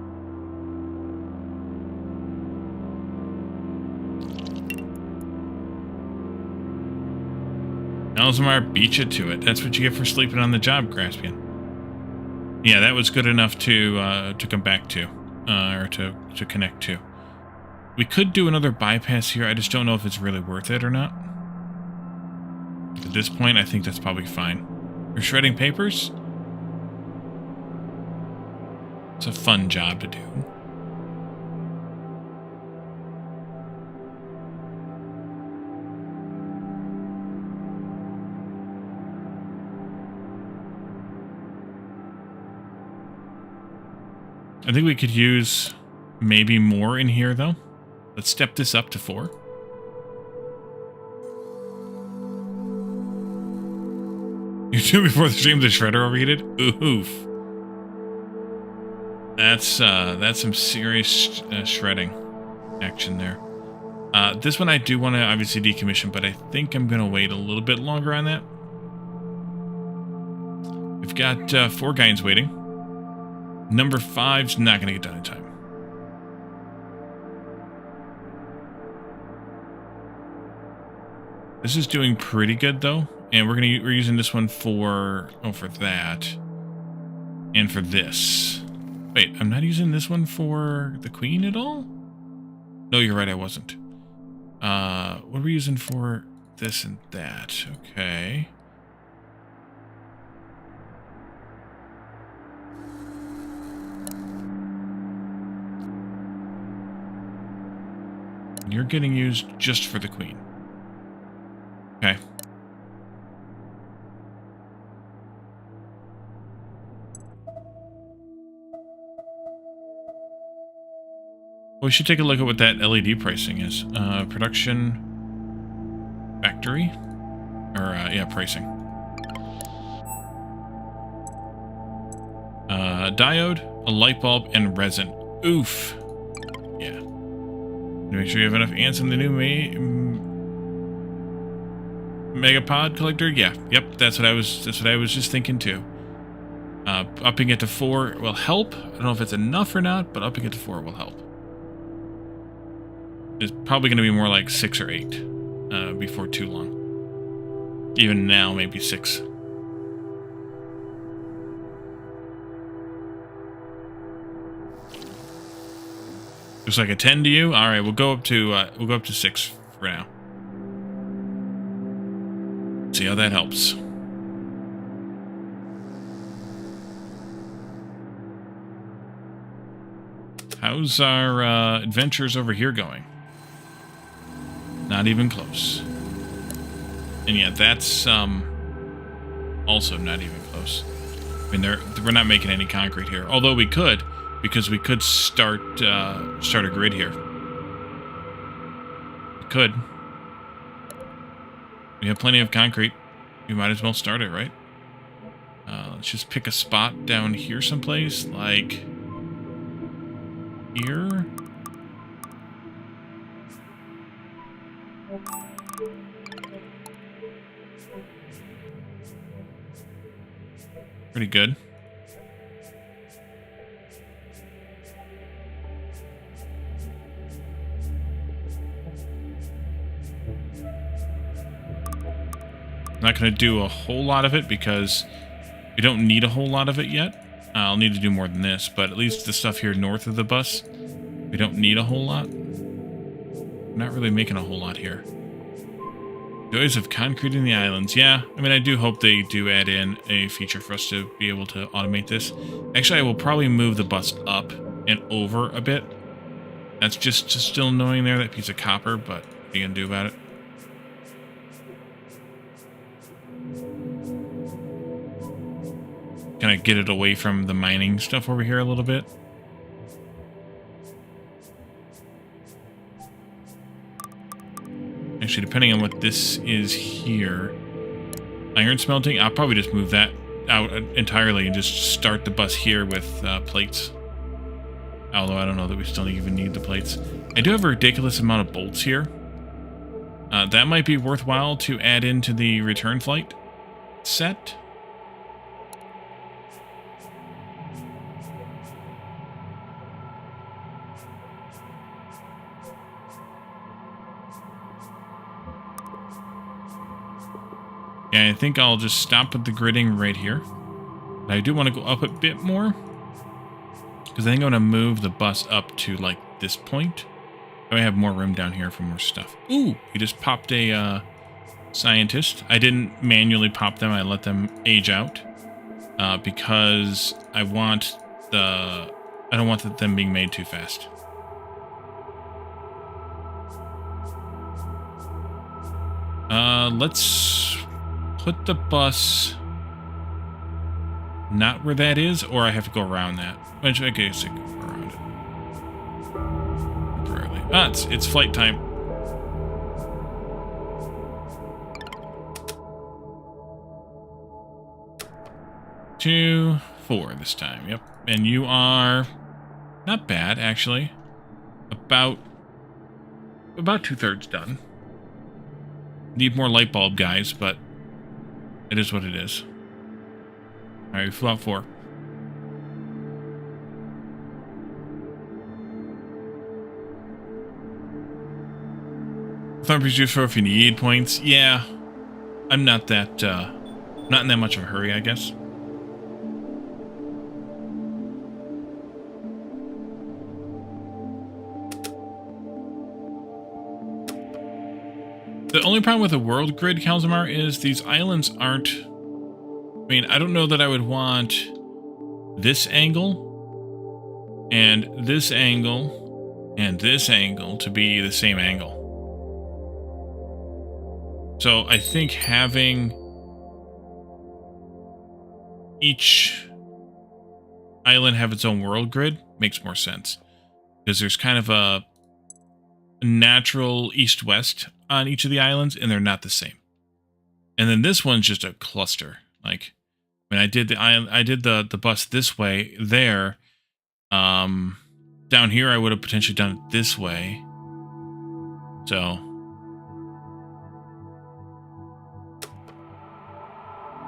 S2: Alzamar beat you to it. That's what you get for sleeping on the job, Graspian. Yeah, that was good enough to come back to. Or to connect to. We could do another bypass here. I just don't know if it's really worth it or not. At this point, I think that's probably fine. We're shredding papers? It's a fun job to do. I think we could use maybe more in here, though. Let's step this up to 4. You two before the stream, the shredder overheated? Oof. That's some serious shredding action there. This one I do want to obviously decommission, but I think I'm going to wait a little bit longer on that. We've got 4 guys waiting. Number 5's not going to get done in time. This is doing pretty good though, and we're using this one for that, and for this. Wait, I'm not using this one for the queen at all? No, you're right, I wasn't. What are we using for this and that? Okay. You're getting used just for the queen. Okay. Well, we should take a look at what that LED pricing is. Production... factory? Or, yeah, pricing. Diode, a light bulb, and resin. Oof. Yeah. Make sure you have enough ants in the new Megapod collector. Yeah, yep, that's what I was just thinking too. Upping it to 4 will help. I don't know if it's enough or not, but upping it to 4 will help. It's probably going to be more like 6 or 8 before too long. Even now, maybe 6. Looks like a 10 to you. All right, we'll go up to 6 for now. See how that helps. How's our adventures over here going? Not even close. And yeah, that's also not even close. I mean, we're not making any concrete here, although we could. Because we could start a grid here. We could. We have plenty of concrete. We might as well start it, right? Let's just pick a spot down here someplace, like here. Pretty good. Not going to do a whole lot of it because we don't need a whole lot of it yet. I'll need to do more than this, but at least the stuff here north of the bus, we don't need a whole lot. We're not really making a whole lot here. Joys of concrete in the islands. Yeah, I mean, I do hope they do add in a feature for us to be able to automate this. Actually, I will probably move the bus up and over a bit. That's just still annoying there, that piece of copper, but what are you going to do about it? Can I get it away from the mining stuff over here a little bit? Actually, depending on what this is here. Iron smelting, I'll probably just move that out entirely and just start the bus here with plates. Although I don't know that we still even need the plates. I do have a ridiculous amount of bolts here. That might be worthwhile to add into the return flight set. Yeah, I think I'll just stop at the gridding right here. But I do want to go up a bit more, because I think I'm going to move the bus up to, like, this point. I have more room down here for more stuff. Ooh, we just popped a scientist. I didn't manually pop them. I let them age out because I don't want them being made too fast. Let's put the bus not where that is, or I have to go around that. I guess I can go around it. Temporarily. Ah, it's flight time. Two, 4 this time. Yep. And you are not bad, actually. About 2/3 done. Need more light bulb guys, but it is what it is. Alright, we flew out 4. Thumpers juice for if you need points. Yeah. I'm not that not in that much of a hurry, I guess. The only problem with the world grid, Kalzamar, is these islands aren't... I mean, I don't know that I would want this angle and this angle and this angle to be the same angle. So I think having each island have its own world grid makes more sense. Because there's kind of a natural east-west on each of the islands, and they're not the same. And then this one's just a cluster. Like, when I did the bus this way there, down here I would have potentially done it this way. So,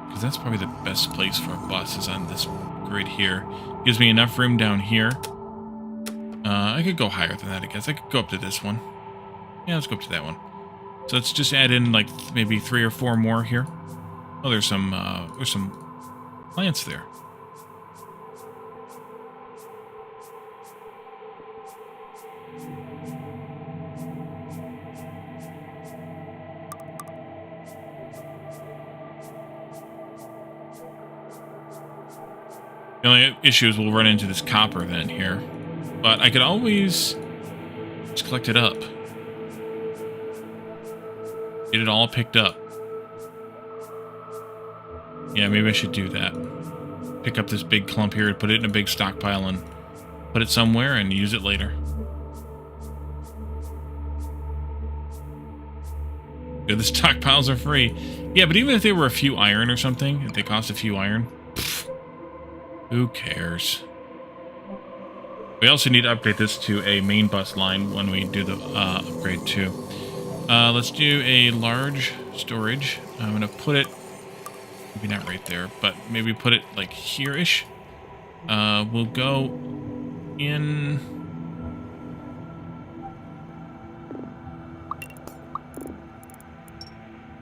S2: because that's probably the best place for a bus is on this grid here. Gives me enough room down here. I could go higher than that, I guess. I could go up to this one. Yeah, let's go up to that one. So let's just add in like maybe 3 or 4 more here. Oh, there's some plants there. The only issue is we'll run into this copper then here. But I could always just collect it up. Get it all picked up. Yeah, maybe I should do that. Pick up this big clump here and put it in a big stockpile and put it somewhere and use it later. Good, the stockpiles are free. Yeah, but even if they were a few iron or something, if they cost a few iron, pff, who cares? We also need to upgrade this to a main bus line when we do the upgrade too. Let's do a large storage. I'm going to put it, maybe not right there, but maybe put it like here-ish. We'll go in...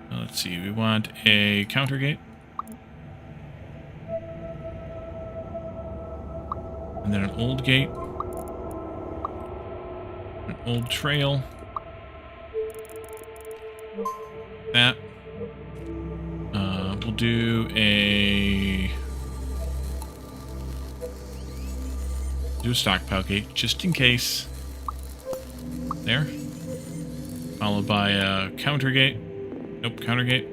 S2: Let's see, we want a counter gate. And then an old gate. An old trail. that. We'll do a stockpile gate just in case. There. Followed by a counter gate. Nope, counter gate.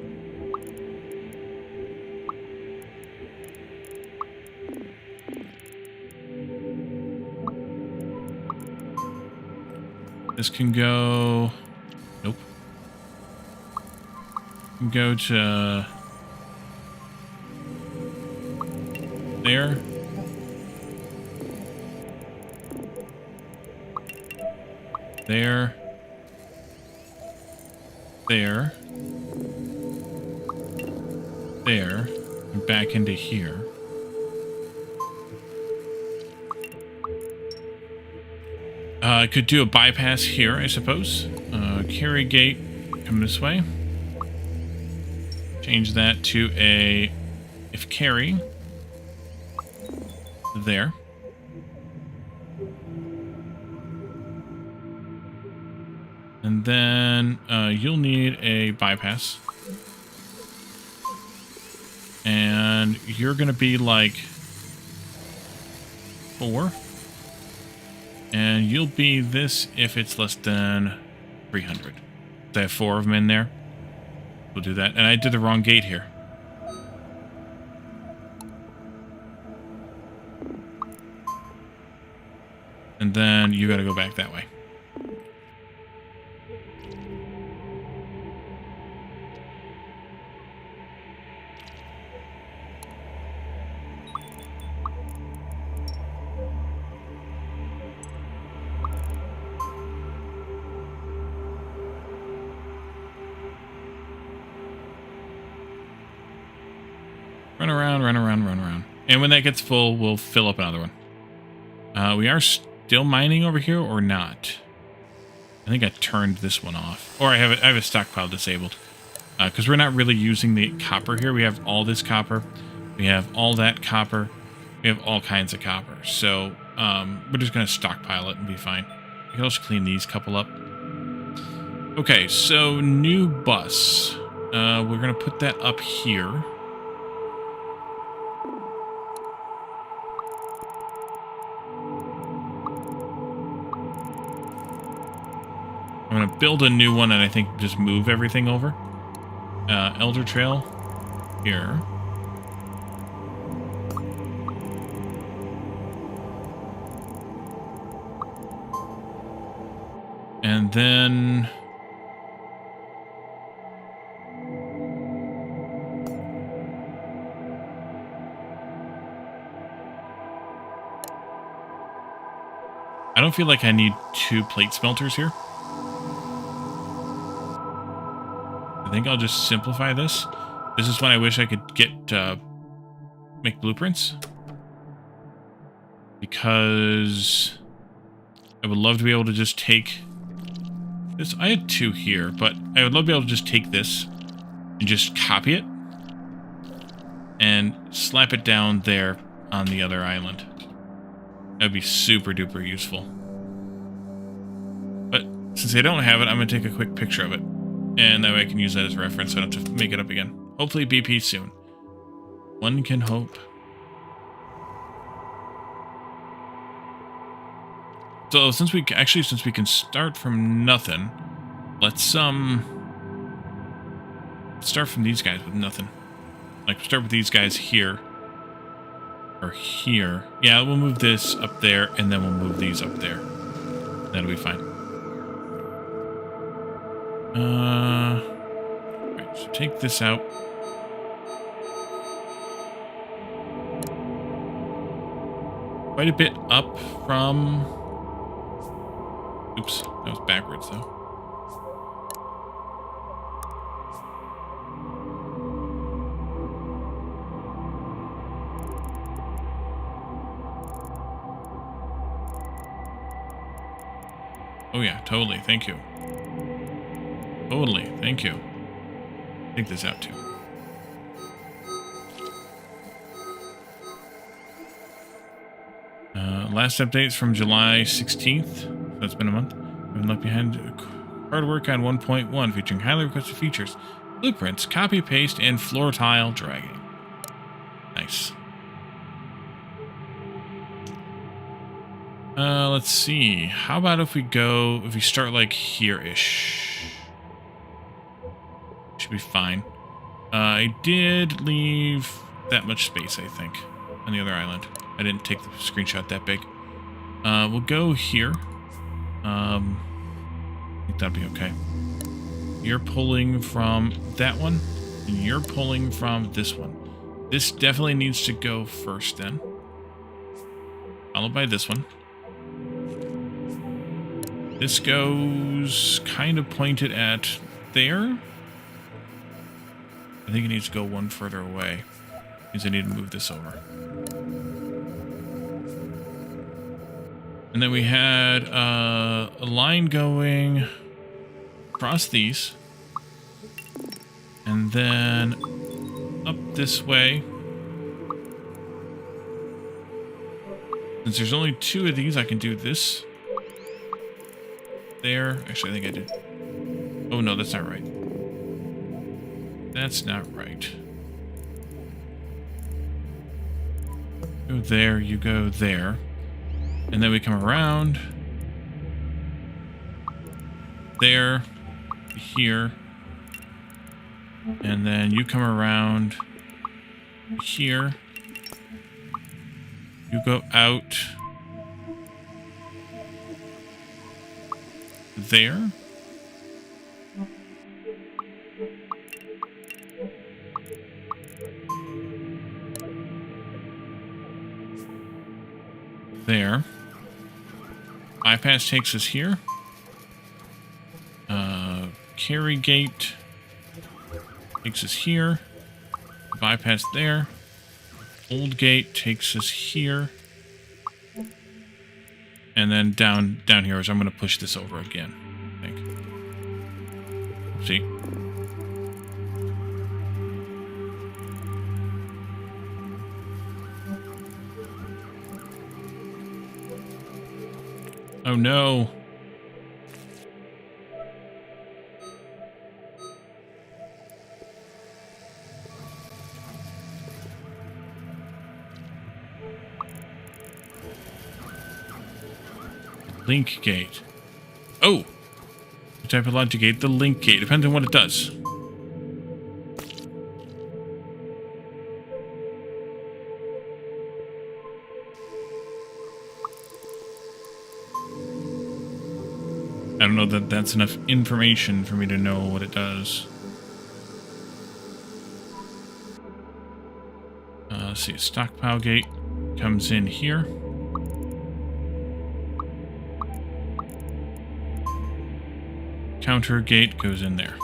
S2: This can go... Nope. Can go to... there. There. There. There. And back into here. I could do a bypass here, I suppose. Carry gate, come this way. Change that to a if carry. There. And then you'll need a bypass. And you're going to be like 4. And you'll be this if it's less than 300. I have 4 of them in there. We'll do that. And I did the wrong gate here. And then you got to go back that way. Run around, run around, run around. And when that gets full, we'll fill up another one. We are still mining over here or not? I think I turned this one off. Or I have a stockpile disabled. Because we're not really using the copper here. We have all this copper. We have all that copper. We have all kinds of copper. So we're just going to stockpile it and be fine. We can also clean these couple up. Okay, so new bus. We're going to put that up here. I'm going to build a new one and I think just move everything over. Elder Trail here. And then... I don't feel like I need 2 plate smelters here. I think I'll just simplify this. This is when I wish I could get make blueprints. Because I would love to be able to just take this. I had 2 here, but I would love to be able to just take this and just copy it and slap it down there on the other island. That'd be super duper useful. But since I don't have it, I'm going to take a quick picture of it. And that way I can use that as a reference so I don't have to make it up again. Hopefully BP soon. One can hope. So since we can start from nothing, let's start from these guys with nothing. Like start with these guys here. Or here. Yeah, we'll move this up there and then we'll move these up there. That'll be fine. Right, so take this out. Quite a bit up from... Oops, that was backwards though. Oh yeah, totally, thank you. Totally, thank you. Take this out too. Last updates from July 16th. That's been a month. We've been left behind hard work on 1.1 featuring highly requested features. Blueprints, copy, paste, and floor tile dragging. Nice. Let's see. How about if we start like here-ish? Should be fine. I did leave that much space, I think, on the other island. I didn't take the screenshot that big. We'll go here. I think that'll be okay. You're pulling from that one, and you're pulling from this one. This definitely needs to go first then. Followed by this one. This goes kind of pointed at there. I think it needs to go one further away. Means I need to move this over. And then we had a line going across these. And then up this way. Since there's only 2 of these, I can do this. There. Actually, I think I did. Oh, no, that's not right. That's not right. Go there, you go there. And then we come around. There. Here. And then you come around here. You go out there. There. Bypass takes us here. Carry gate takes us here. Bypass there. Old gate takes us here. And then down here is I'm going to push this over again, I think. See? Oh no. Link gate. Oh! The type of logic gate, the link gate. Depends on what it does. I don't know that that's enough information for me to know what it does. Let's see, stockpile gate comes in here. Counter gate goes in there.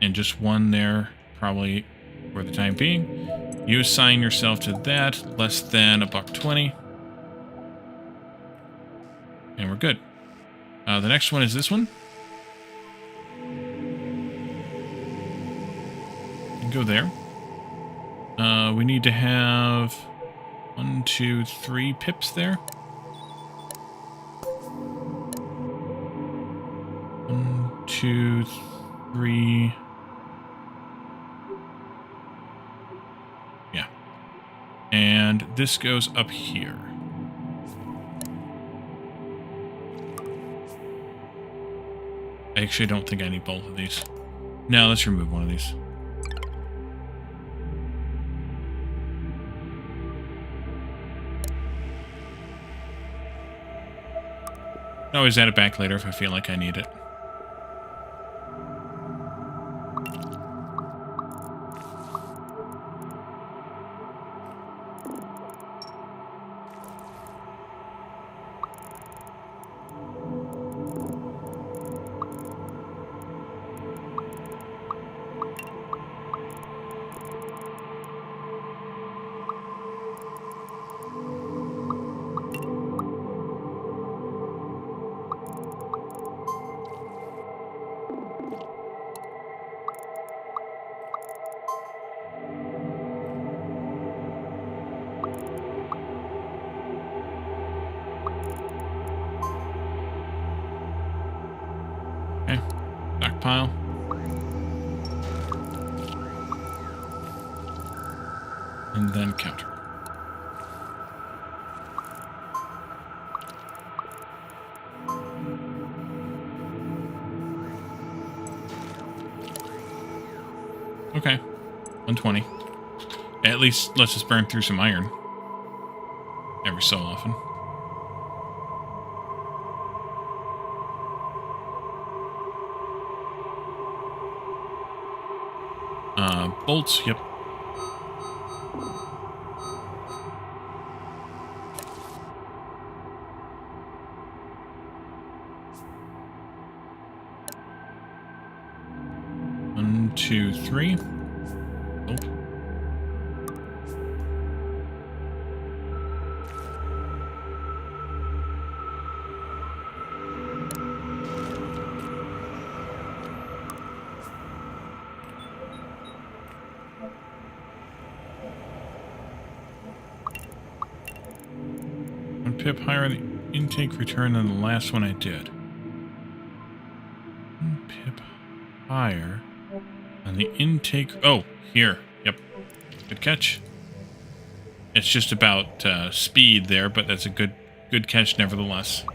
S2: And just one there, probably for the time being. You assign yourself to that, less than $1.20. And we're good. The next one is this one. And go there. We need to have 1, 2, 3 pips there. 1, 2, 3. Yeah. And this goes up here. I actually don't think I need both of these. No, let's remove one of these. I always add it back later if I feel like I need it. Okay, stockpile. And then counter. Okay. 120. At least let's just burn through some iron. Every so often. Bolts, yep. One, two, three. Nope. One pip higher on the intake return than the last one I did. One pip higher on the intake. Oh, here. Yep. Good catch. It's just about speed there, but that's a good catch nevertheless.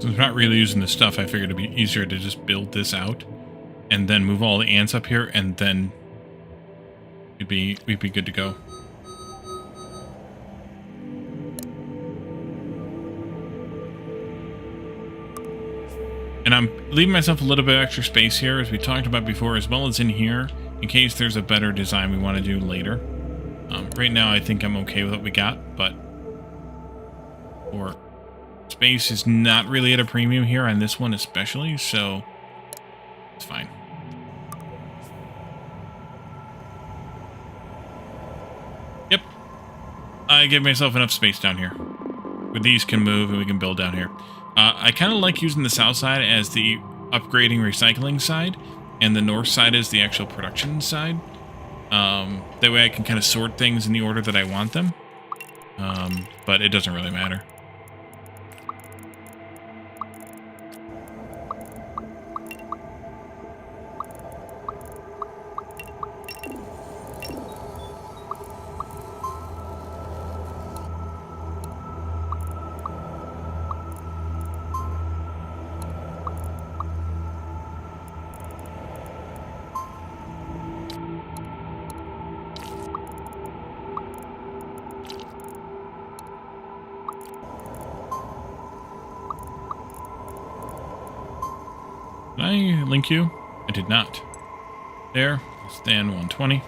S2: Since we're not really using this stuff, I figured it'd be easier to just build this out and then move all the ants up here, and then we'd be good to go. And I'm leaving myself a little bit of extra space here, as we talked about before, as well as in here, in case there's a better design we want to do later. Right now, I think I'm okay with what we got, but for space is not really at a premium here on this one especially, so it's fine. Yep. I gave myself enough space down here. Where these can move and we can build down here. I kind of like using the south side as the upgrading recycling side, and the north side is the actual production side. That way I can kind of sort things in the order that I want them. But it doesn't really matter. Did I link you? I did not. There, stand 120.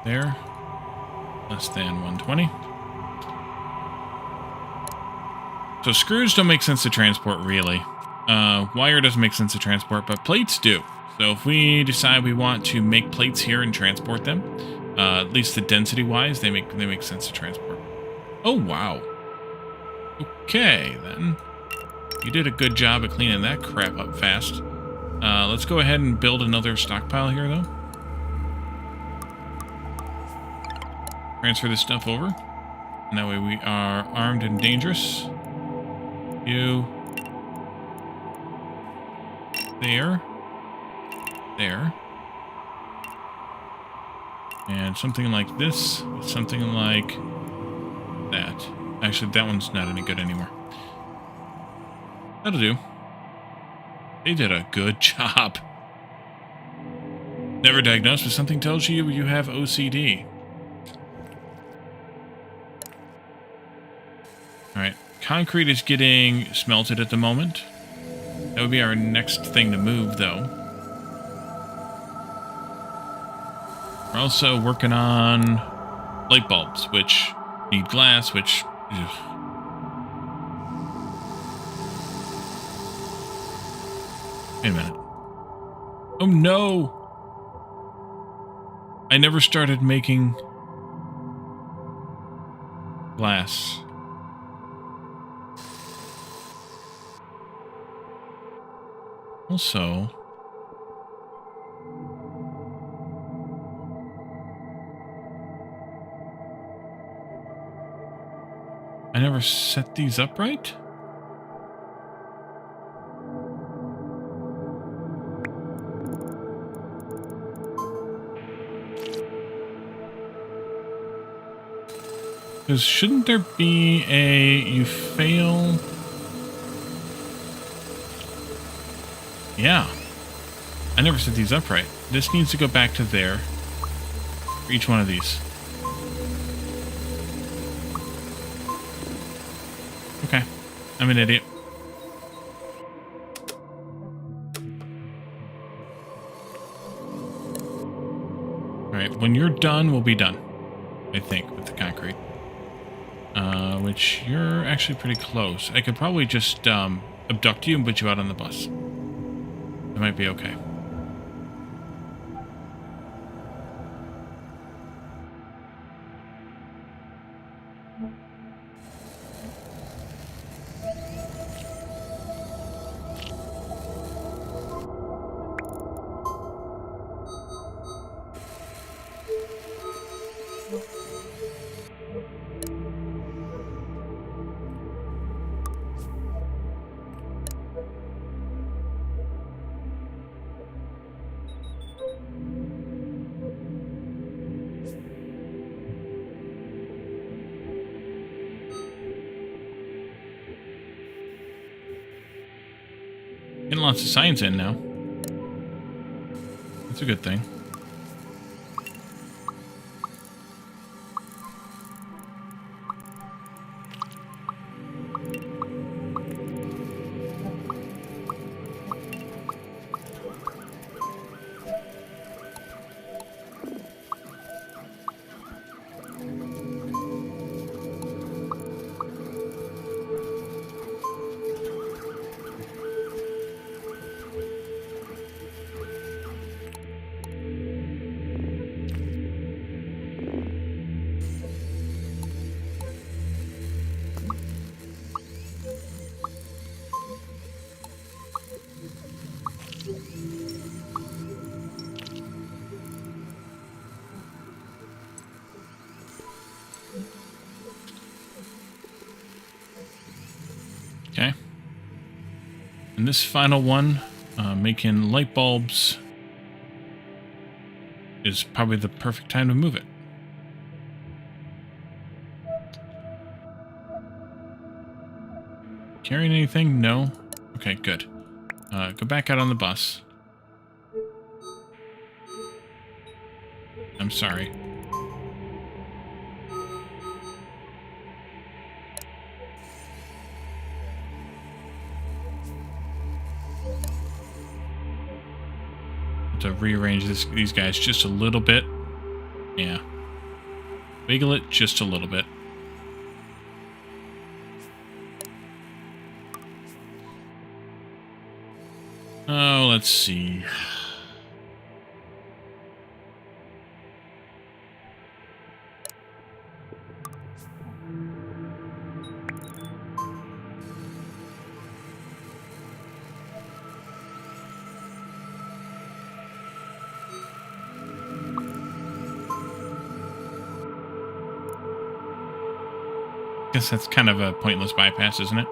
S2: There, less than 120. So screws don't make sense to transport, really. Wire doesn't make sense to transport, but plates do. So if we decide we want to make plates here and transport them, at least the density-wise, they make sense to transport. Oh, wow. Okay, then. You did a good job of cleaning that crap up fast. Let's go ahead and build another stockpile here, though. Transfer this stuff over. And that way we are armed and dangerous. You. There. There. And something like this. Something like that. Actually, that one's not any good anymore. That'll do. They did a good job. Never diagnosed, but something tells you you have OCD. Alright. Concrete is getting smelted at the moment. That would be our next thing to move, though. We're also working on light bulbs, which need glass, which Wait a minute. Oh no! I never started making glass. Also, I never set these up right? Because shouldn't there be a you fail? Yeah. I never set these up right. This needs to go back to there for each one of these. Okay. I'm an idiot. Alright, when you're done, we'll be done. I think, with the concrete. Which you're actually pretty close. I could probably just abduct you and put you out on the bus. That might be okay. Getting lots of science in now. That's a good thing. Okay. And this final one, making light bulbs, is probably the perfect time to move it. Carrying anything? No? Okay, good. Go back out on the bus. I'm sorry. To rearrange these guys just a little bit. Yeah. Wiggle it just a little bit. Oh, let's see. Guess that's kind of a pointless bypass, isn't it?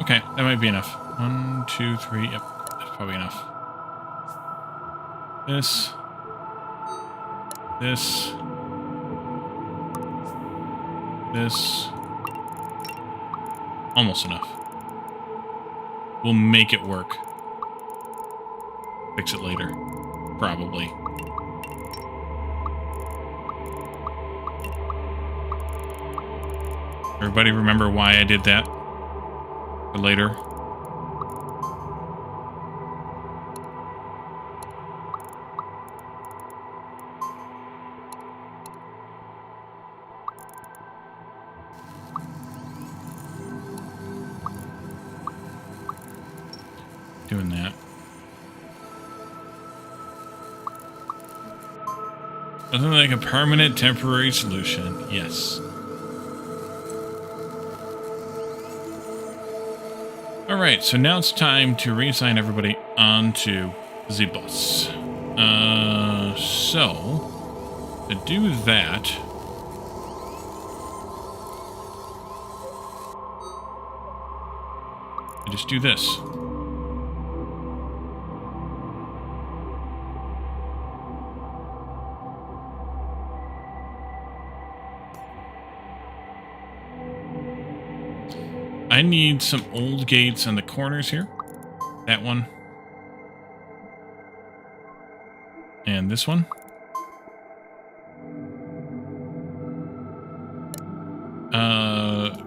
S2: Okay, that might be enough. 1, 2, 3. Yep, that's probably enough. This. This. This. Almost enough. We'll make it work. Fix it later. Probably. Everybody remember why I did that? For later. Doing that. Nothing like a permanent temporary solution. Yes. Alright, so now it's time to reassign everybody onto the bus. So, to do that, I just do this. I need some old gates on the corners here. That one. And this one.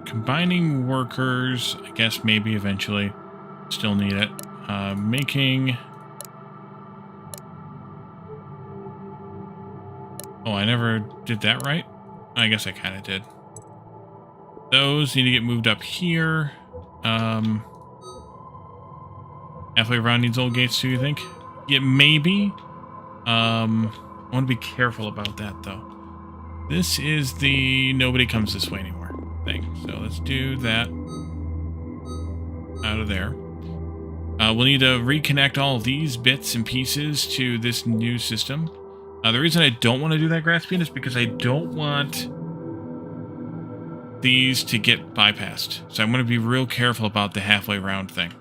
S2: Combining workers, I guess maybe eventually. Still need it. Making... Oh, I never did that right? I guess I kind of did. Those need to get moved up here. Halfway around needs old gates too, you think? Yeah, maybe. I want to be careful about that, though. This is the nobody comes this way anymore thing. So let's do that out of there. We'll need to reconnect all of these bits and pieces to this new system. The reason I don't want to do that, Graspine, is because I don't want these to get bypassed. So I'm going to be real careful about the halfway round thing.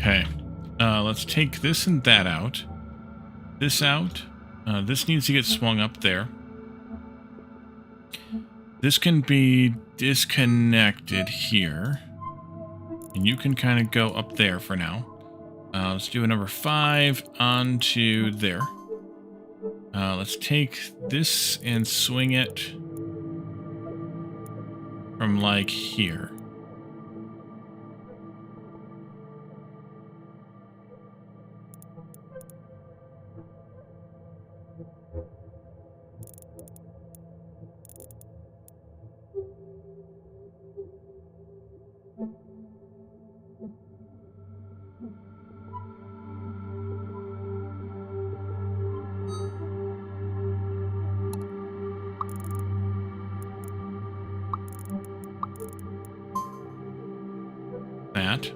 S2: Okay, let's take this and that out. This out. This needs to get swung up there. This can be disconnected here. And you can kind of go up there for now. Let's do a number 5 onto there. Let's take this and swing it from like here. That.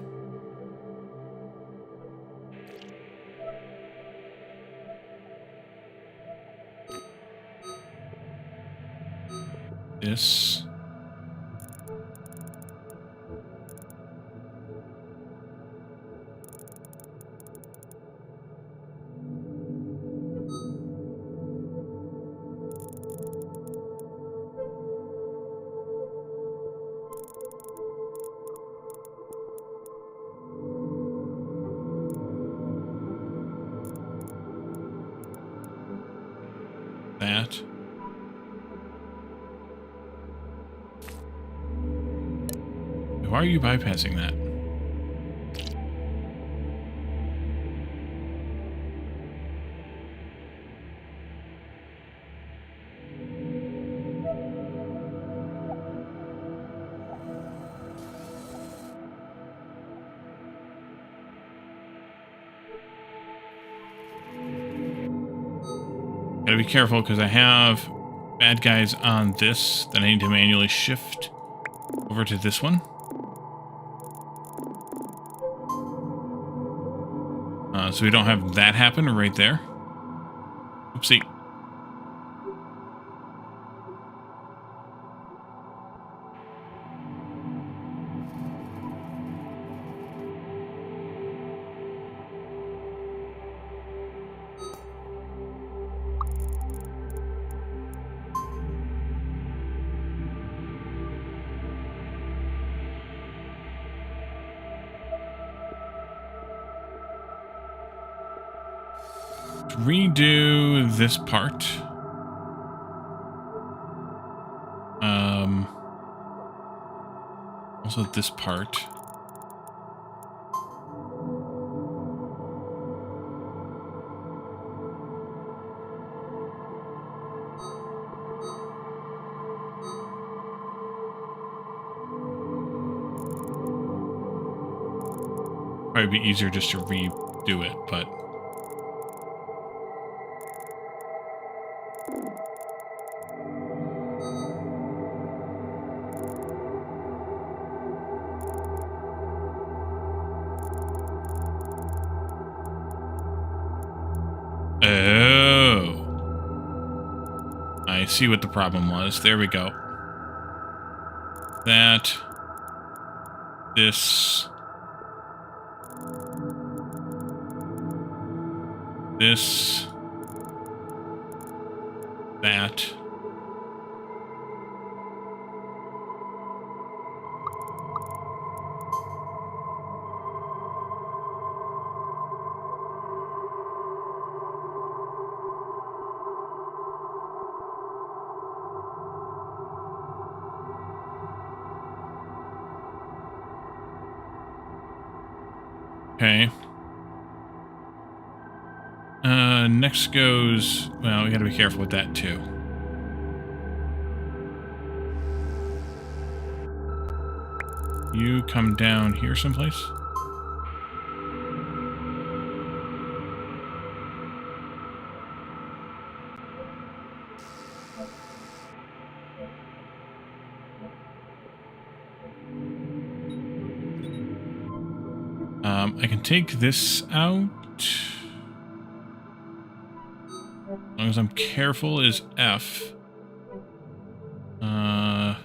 S2: This. That. Why are you bypassing that? Gotta be careful because I have bad guys on this that I need to manually shift over to this one. So we don't have that happen right there. Oopsie. Redo this part. Also this part. Probably be easier just to redo it, but I see what the problem was. There we go. That. This. This. That. Okay. Next goes... Well, we gotta be careful with that, too. You come down here someplace. I can take this out. As long as I'm careful is F. I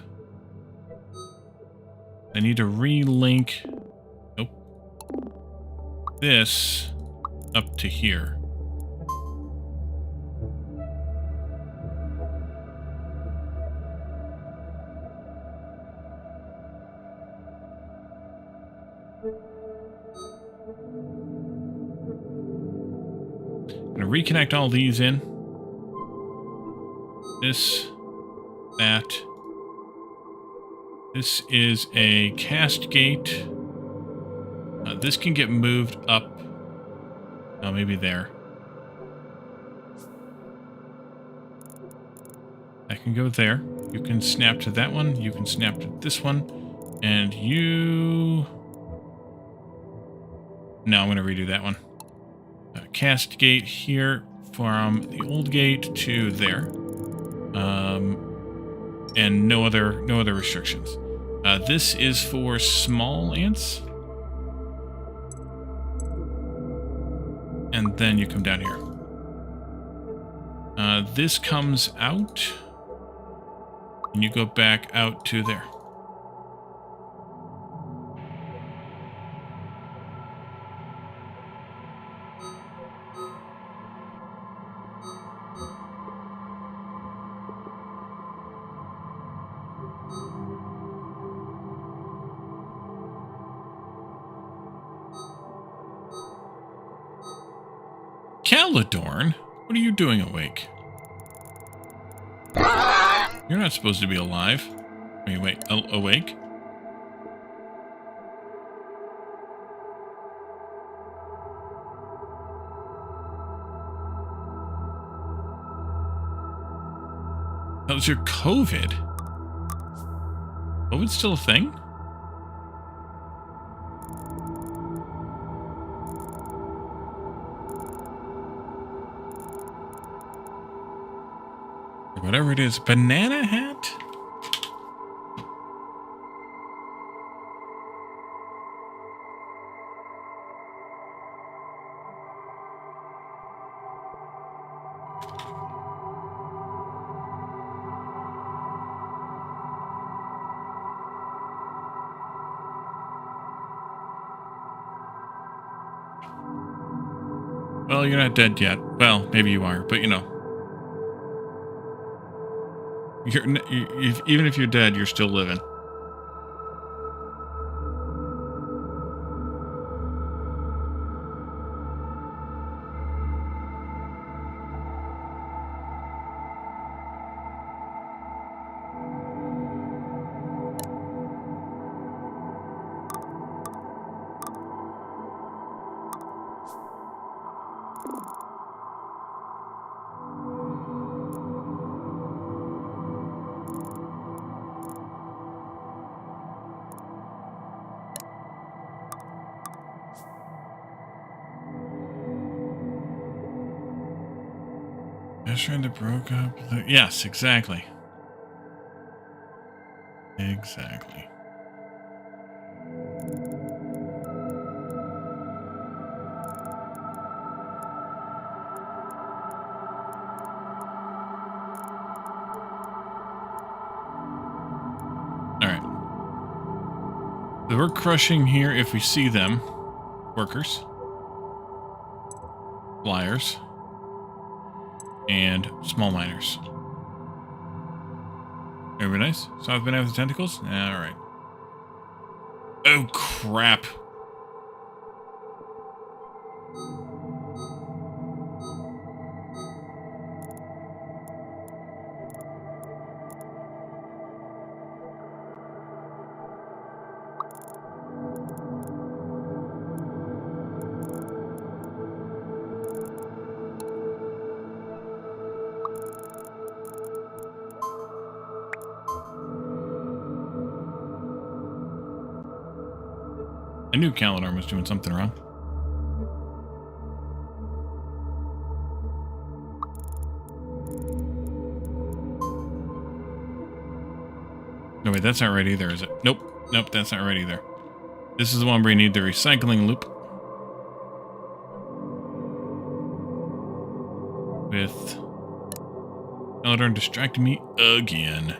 S2: need to relink this up to here. I'm going to reconnect all these in. This, that. This is a cast gate. This can get moved up. Oh, maybe there. That can go there. You can snap to that one. You can snap to this one. And you... No, I'm going to redo that one. Cast gate here from the old gate to there. And no other restrictions. This is for small ants. And then you come down here. This comes out. And you go back out to there. Calidorn? What are you doing awake? You're not supposed to be alive. Wait, awake? That was your COVID? COVID's still a thing? Whatever it is. Banana hat? Well, you're not dead yet. Well, maybe you are, but you know. Even if you're dead, you're still living. Restaurant that broke up. Yes, exactly. Exactly. Alright. So we're crushing here if we see them. Workers. Flyers. And small miners. Everybody nice? South Banana with the tentacles? Alright. Oh, crap. I knew Calidar was doing something wrong. No, wait, that's not right either, is it? Nope. Nope, that's not right either. This is the one where you need the recycling loop. With Calidar distracting me again.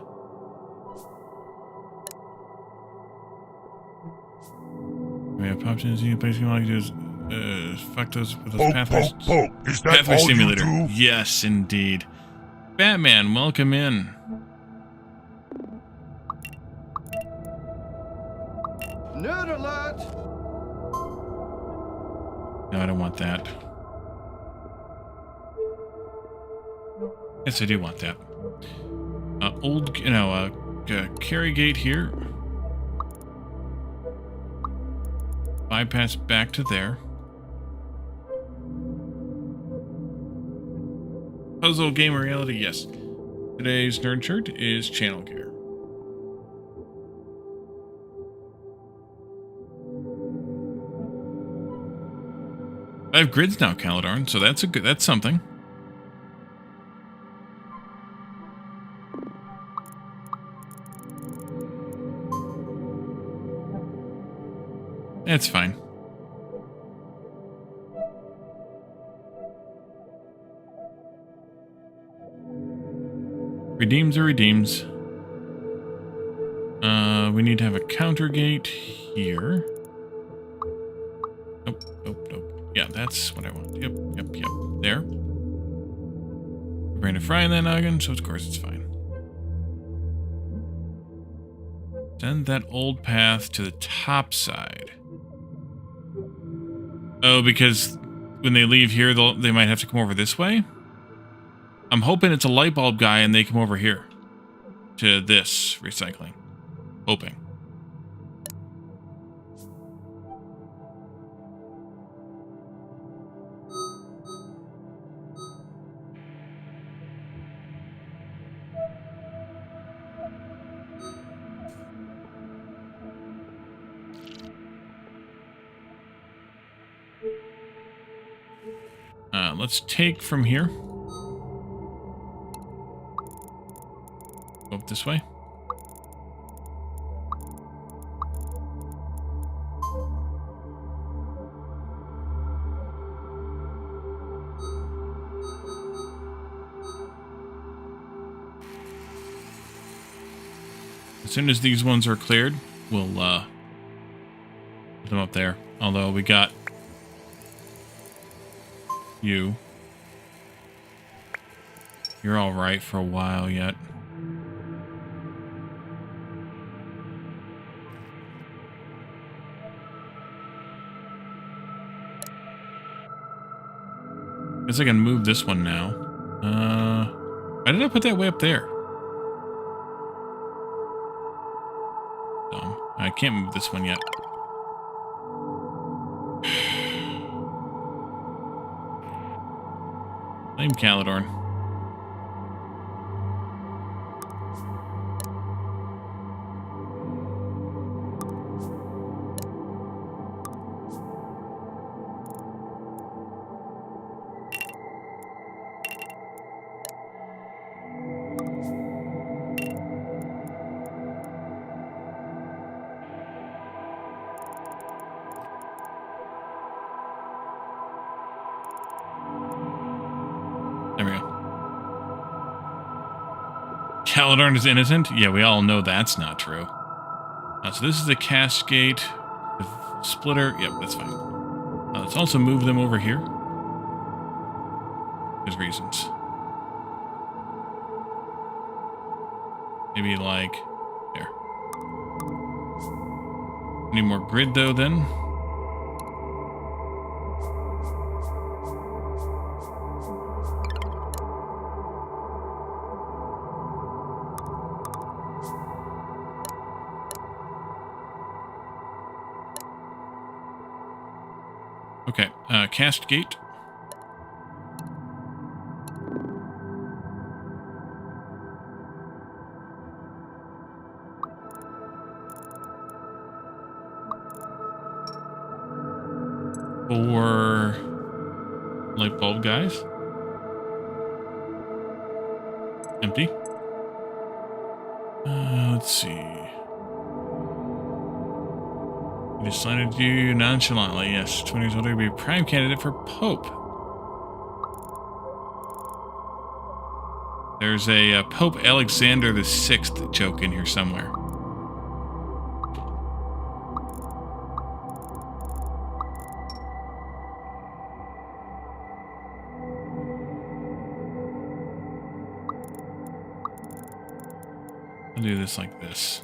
S2: We have popped in. Basically, all I do is fuck those with those pathways.
S3: Is that
S2: Pathway
S3: all
S2: simulator.
S3: you do?
S2: Yes, indeed. Batman, welcome in.
S4: Nerd alert!
S2: No, I don't want that. Yes, I do want that. Carry gate here. Bypass back to there. Puzzle game reality, yes. Today's nerd shirt is channel gear. I have grids now, Calidar, so that's something. It's fine. Redeems or redeems. We need to have a counter gate here. Nope, nope, nope. Yeah, that's what I want. Yep, yep, yep. There. We're going to fry in that noggin, so of course it's fine. Send that old path to the top side. Oh, because when they leave here, they might have to come over this way? I'm hoping it's a light bulb guy and they come over here to this recycling. Hoping. Let's take from here. up this way. As soon as these ones are cleared, we'll put them up there. Although we got you. You're all right for a while yet. Guess I can move this one now. Why did I put that way up there? I can't move this one yet. Flame Calidorn. There we go. Calidorn is innocent? Yeah, we all know that's not true. So this is the cast gate. The splitter. Yep, that's fine. Let's also move them over here. There's reasons. Maybe like there. Need more grid though then. Okay, cast gate. For light bulb guys. Empty. Let's see. We decided to nonchalantly, yes, 20 years older, be a prime candidate for Pope. There's a Pope Alexander VI joke in here somewhere. I'll do this like this.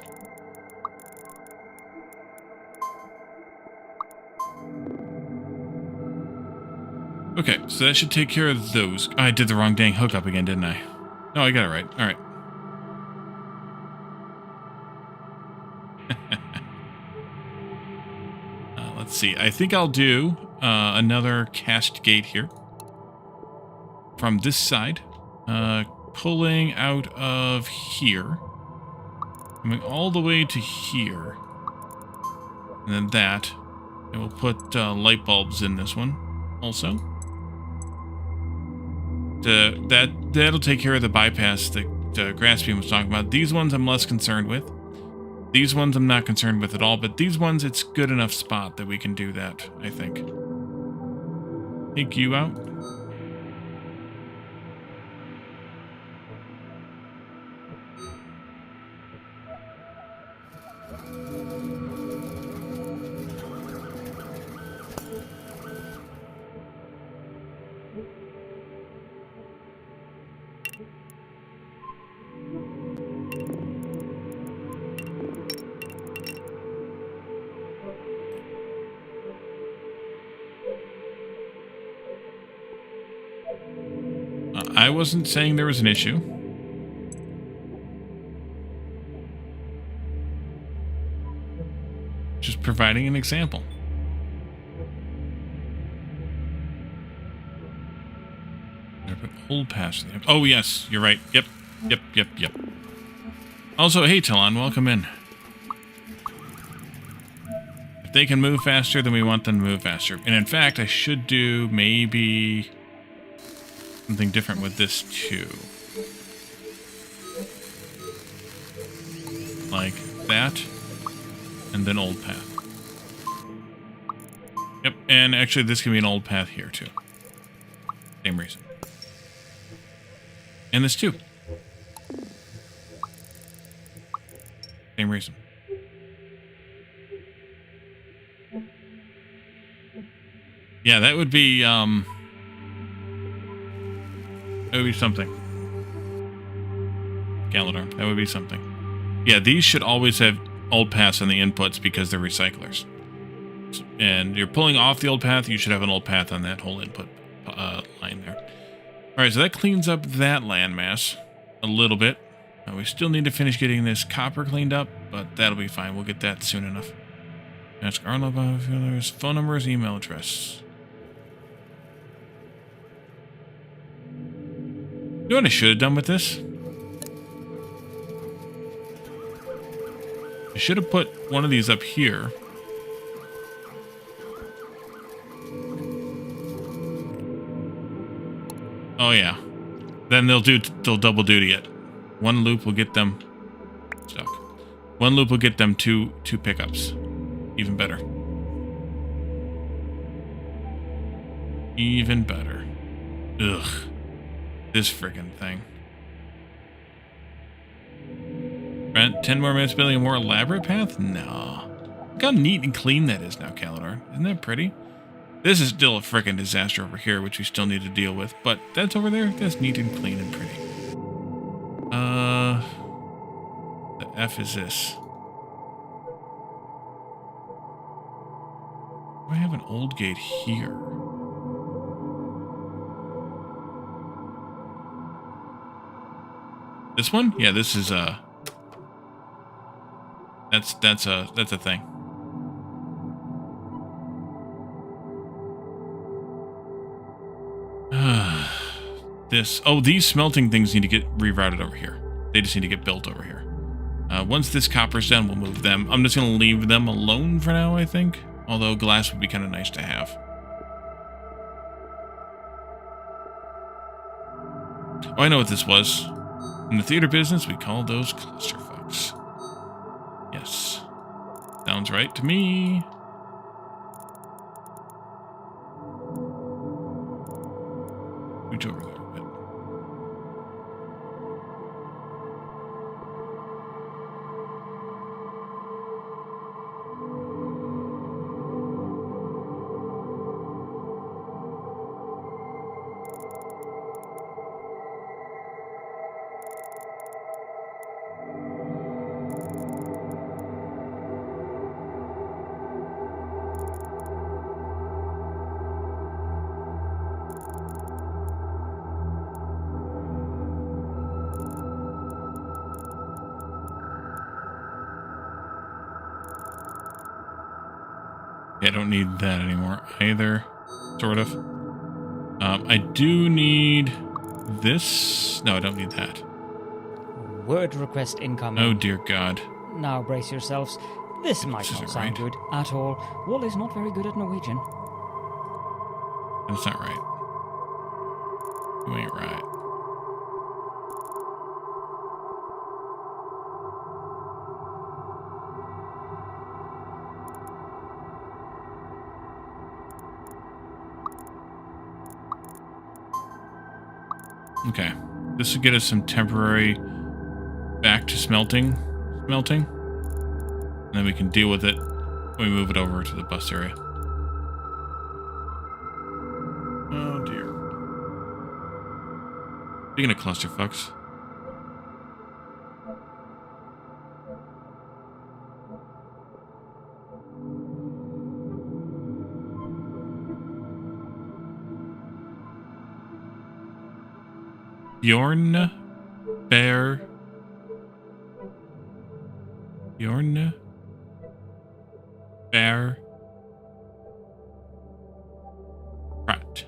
S2: Okay, so that should take care of those. I did the wrong dang hookup again, didn't I? No, I got it right. All right. Let's see. I think I'll do another cast gate here. From this side. Pulling out of here. Coming all the way to here. And then that. And we'll put light bulbs in this one also. That'll take care of the bypass that Grassbeam was talking about. These ones I'm less concerned with. These ones I'm not concerned with at all, but these ones it's good enough spot that we can do that, I think. Take you out. I wasn't saying there was an issue. Just providing an example. Hold past them. Oh, yes, you're right. Yep. Also, hey, Talon, welcome in. If they can move faster, then we want them to move faster. And in fact, I should do maybe something different with this too. like that, and then old path. Yep, and actually this can be an old path here too. Same reason. And this too. Same reason. Yeah, that would be something. Galador, that would be something. Yeah, these should always have old paths on the inputs because they're recyclers. And you're pulling off the old path, you should have an old path on that whole input line there. Alright, so that cleans up that landmass a little bit. We still need to finish getting this copper cleaned up, but that'll be fine. We'll get that soon enough. Ask Arlo biofuelers, phone numbers, email address. You know what I should have done with this? I should have put one of these up here. Oh yeah. Then they'll double duty it. One loop will get them stuck. One loop will get them two pickups. Even better. Even better. Ugh. This friggin' thing. 10 more minutes building a more elaborate path? No. Look how neat and clean that is now, Galador. Isn't that pretty? This is still a frickin' disaster over here, which we still need to deal with. But that's over there. That's neat and clean and pretty. The F is this. Do I have an old gate here? This one? Yeah, this is that's a thing. These smelting things need to get rerouted over here. They just need to get built over here. Once this copper's done, we'll move them. I'm just going to leave them alone for now, I think. Although glass would be kind of nice to have. Oh, I know what this was. In the theater business, we call those clusterfucks. Yes. Sounds right to me. Reach over there a bit. I don't need that anymore either, sort of. I do need this. No, I don't need that.
S1: Word request incoming.
S2: Oh, dear God.
S1: Now brace yourselves. This might not sound good at all. Wall is not very good at Norwegian.
S2: That's not right. You ain't right. Okay, this will get us some temporary back to smelting, and then we can deal with it when we move it over to the bus area. Oh dear. Speaking of clusterfucks. Bjorn Bear Krat.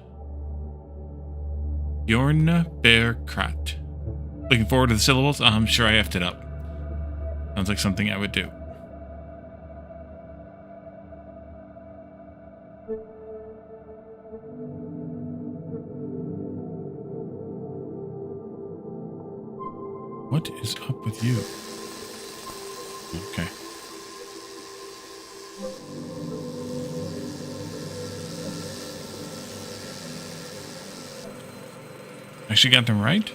S2: Bjorn Bear Krat. Looking forward to the syllables? I'm sure I effed it up. Sounds like something I would do. What is up with you? Okay. Actually got them right?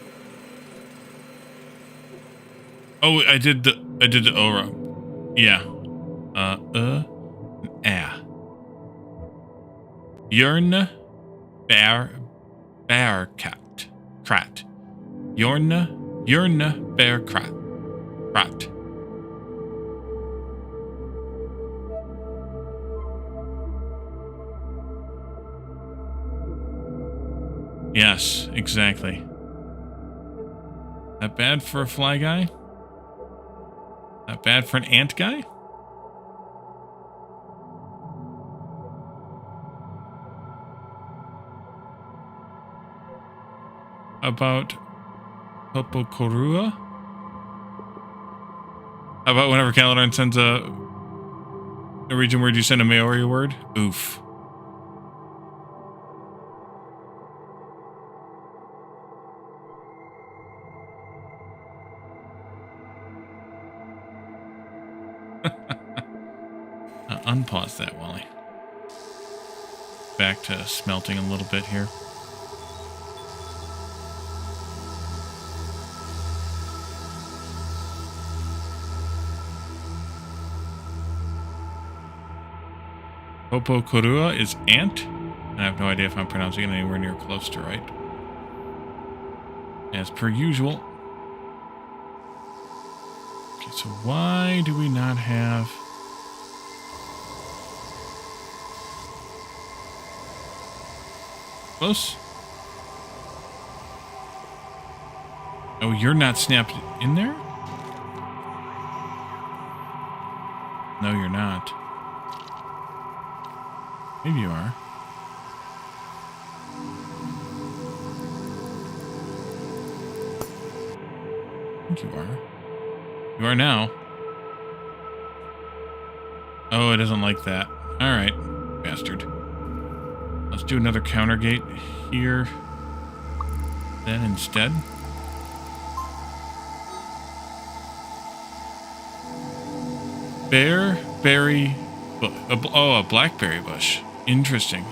S2: Oh, I did the aura. Yeah. Yearn bear crat. Yearn bear crat. Yes, exactly. Not bad for a fly guy. Not bad for an ant guy. About Popokorua? How about whenever Caledon sends a region word, you send a Maori word? Oof. Unpause that, Wally. Back to smelting a little bit here. Popokorua is ant. And I have no idea if I'm pronouncing it anywhere near close to right. As per usual. Okay, so why do we not have... Close? Oh, you're not snapped in there? No, you're not. Maybe you are. I think you are. You are now. Oh, it doesn't like that. Alright, bastard. Let's do another counter gate here. Then instead. Bearberry. Oh, a blackberry bush. Interesting.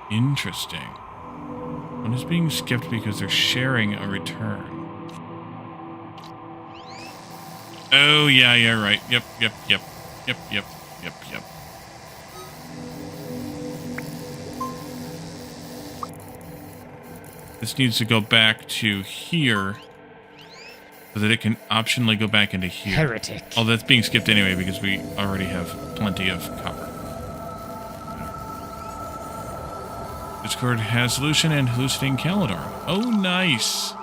S2: Interesting. One is being skipped because they're sharing a return. Oh, yeah, right. Yep. This needs to go back to here so that it can optionally go back into here.
S1: Heretic.
S2: Oh, that's being skipped anyway because we already have plenty of copper. Discord has solution and hallucinating Caledon. Oh, nice.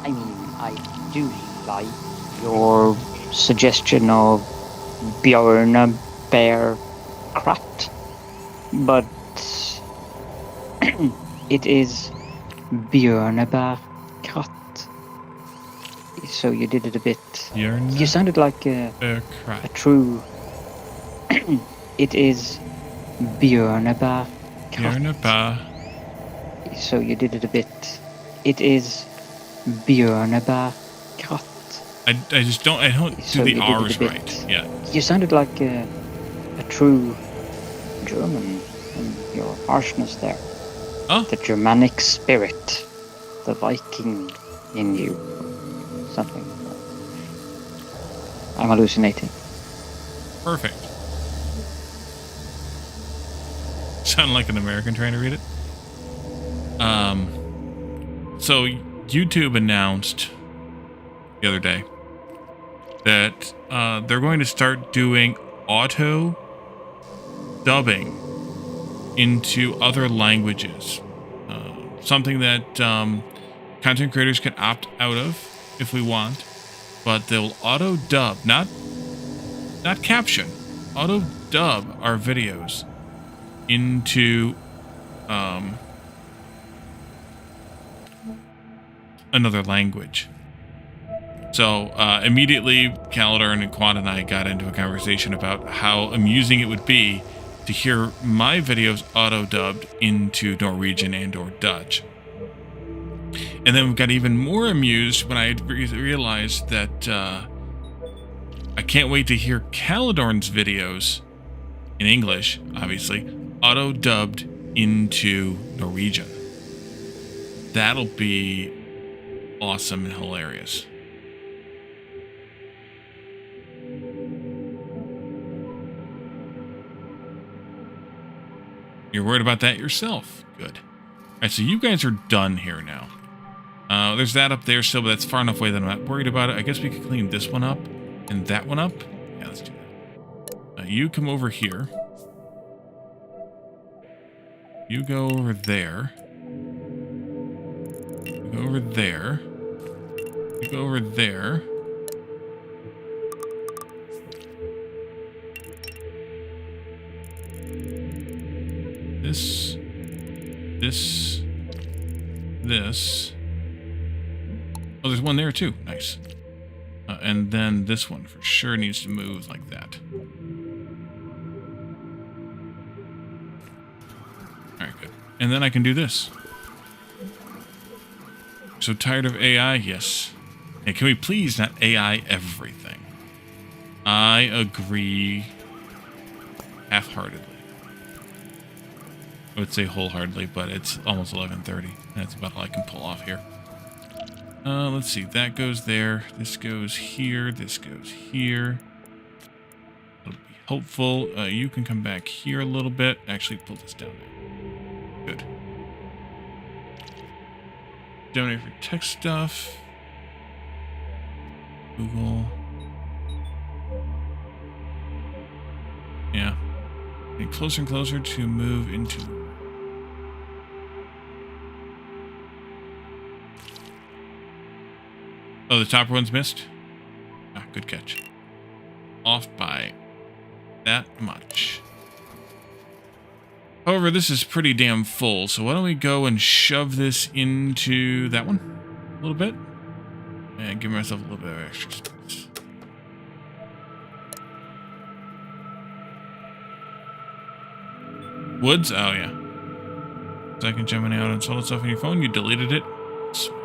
S3: I mean, I do like your suggestion of Bjorn Bear Krat, but it is Bjorn Bear Krat. So you did it a bit. You sounded like a true. It is Bjorn Bear Krat. So you did it a bit. It is Bjorn Bear Krat.
S2: I just don't. I don't do the R's right. Yeah.
S3: You sounded like a true German in your harshness there.
S2: Oh.
S3: The Germanic spirit, the Viking in you, something. I'm hallucinating.
S2: Perfect. Sound like an American trying to read it. So YouTube announced the other day that they're going to start doing auto dubbing into other languages. Something that content creators can opt out of if we want, but they'll auto dub, not caption, auto dub our videos into another language. So immediately Caledon and Quad and I got into a conversation about how amusing it would be to hear my videos auto-dubbed into Norwegian and or Dutch. And then we got even more amused when I realized that I can't wait to hear Calidorn's videos in English, obviously, auto-dubbed into Norwegian. That'll be awesome and hilarious. You're worried about that yourself. Good. Alright, so you guys are done here now. There's that up there still, but that's far enough away that I'm not worried about it. I guess we could clean this one up and that one up. Yeah, let's do that. You come over here. You go over there. You go over there. You go over there. This. Oh, there's one there too. Nice. And then this one for sure needs to move like that. Alright, good. And then I can do this. So tired of AI? Yes. Hey, can we please not AI everything? I agree half-heartedly. I would say wholeheartedly, but it's almost 11:30. That's about all I can pull off here. Let's see. That goes there. This goes here. This goes here. It'll be hopeful. You can come back here a little bit. Actually, pull this down there. Good. Donate for tech stuff. Google. Yeah. Getting closer and closer to move into... Oh, the top one's missed? Ah, good catch. Off by that much. However, this is pretty damn full, so why don't we go and shove this into that one a little bit? And give myself a little bit of extra space. Woods? Oh, yeah. Second Gemini out and sold stuff on your phone. You deleted it. Smart.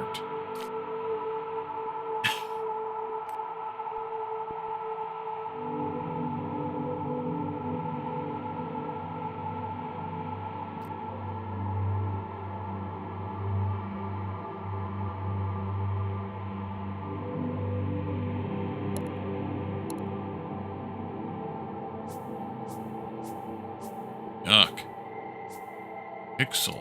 S2: Yuck. Pixel.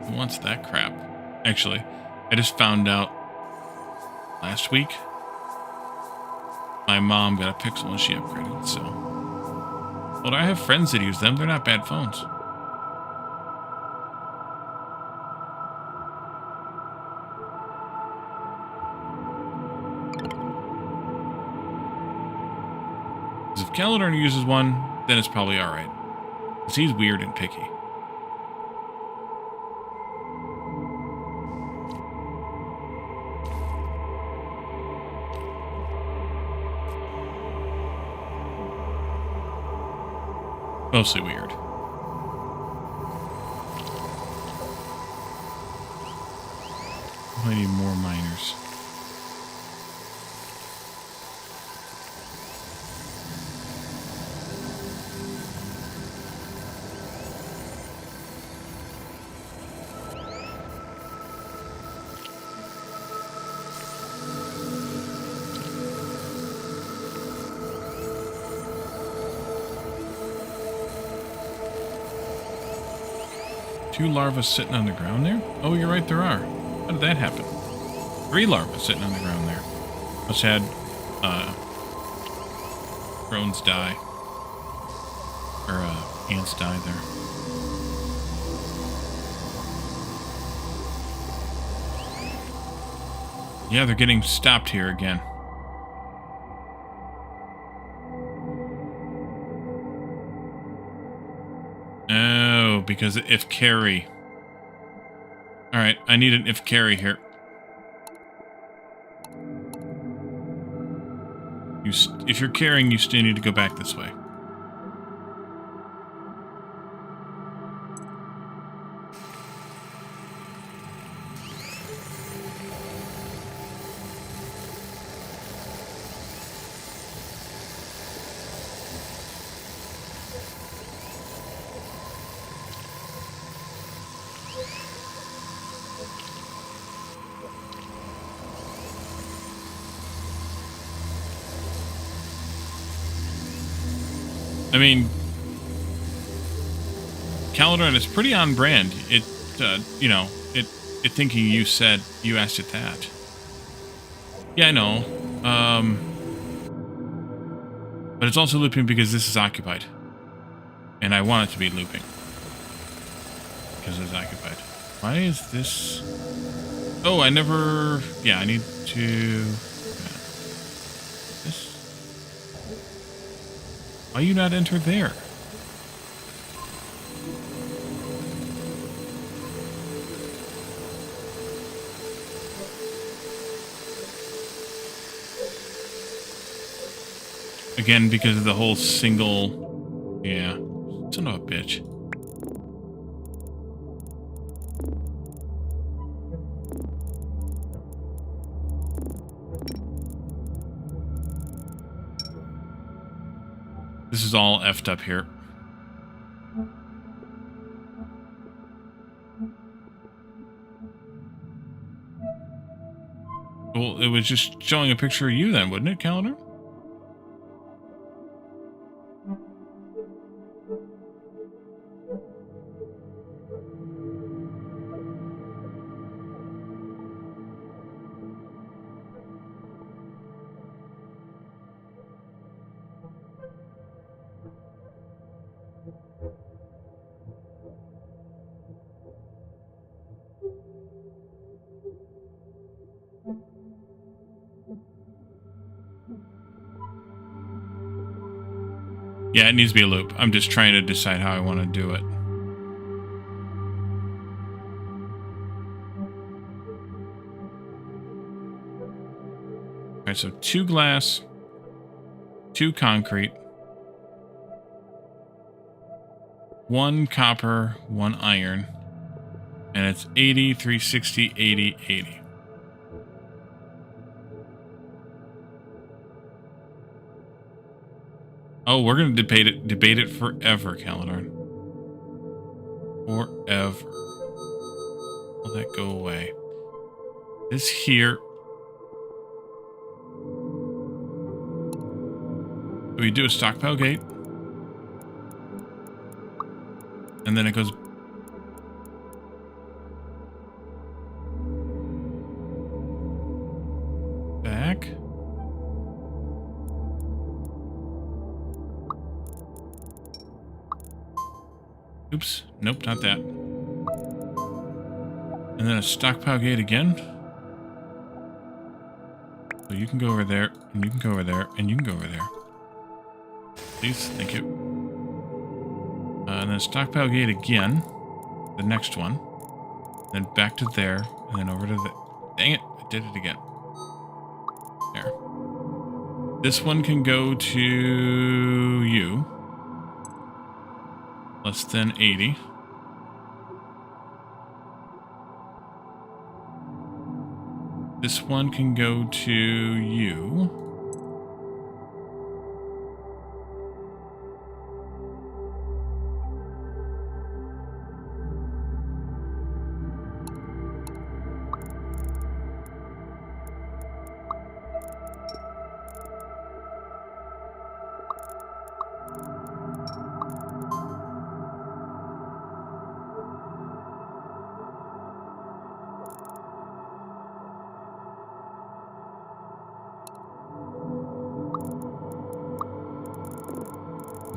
S2: Who wants that crap? Actually, I just found out last week my mom got a Pixel and she upgraded, so. Well, I have friends that use them. They're not bad phones. If Calidorn uses one, then it's probably alright. Because he's weird and picky. Mostly weird. I need more miners. Two larvae sitting on the ground there? Oh, you're right, there are. How did that happen? 3 larvae sitting on the ground there. Must have had, drones die. Or, ants die there. Yeah, they're getting stopped here again. Oh, because if carry. Alright, I need an if carry here. If you're carrying, you still need to go back this way. I mean, Caledron is pretty on brand. It, you know, it thinking you asked it that. Yeah, I know. But it's also looping because this is occupied. And I want it to be looping. Because it's occupied. Why is this... Oh, I never... Yeah, I need to... This... Why you not enter there? Again, because of the whole single... Yeah. Son of a bitch. This is all effed up here. Well, it was just showing a picture of you then, wouldn't it, Calendar? Yeah, it needs to be a loop. I'm just trying to decide how I want to do it. Alright, so 2 glass, 2 concrete, 1 copper, 1 iron, and it's 80, 360, 80, 80. Oh, we're gonna debate it forever, Caledon. Forever. Will that go away? This here. Do we do a stockpile gate? And then it goes back. Oops. Nope, not that. And then a stockpile gate again. So you can go over there, and you can go over there, and you can go over there. Please, thank you. And then stockpile gate again. The next one. Then back to there, and then over to the... Dang it, I did it again. There. This one can go to you. Less than 80. This one can go to you.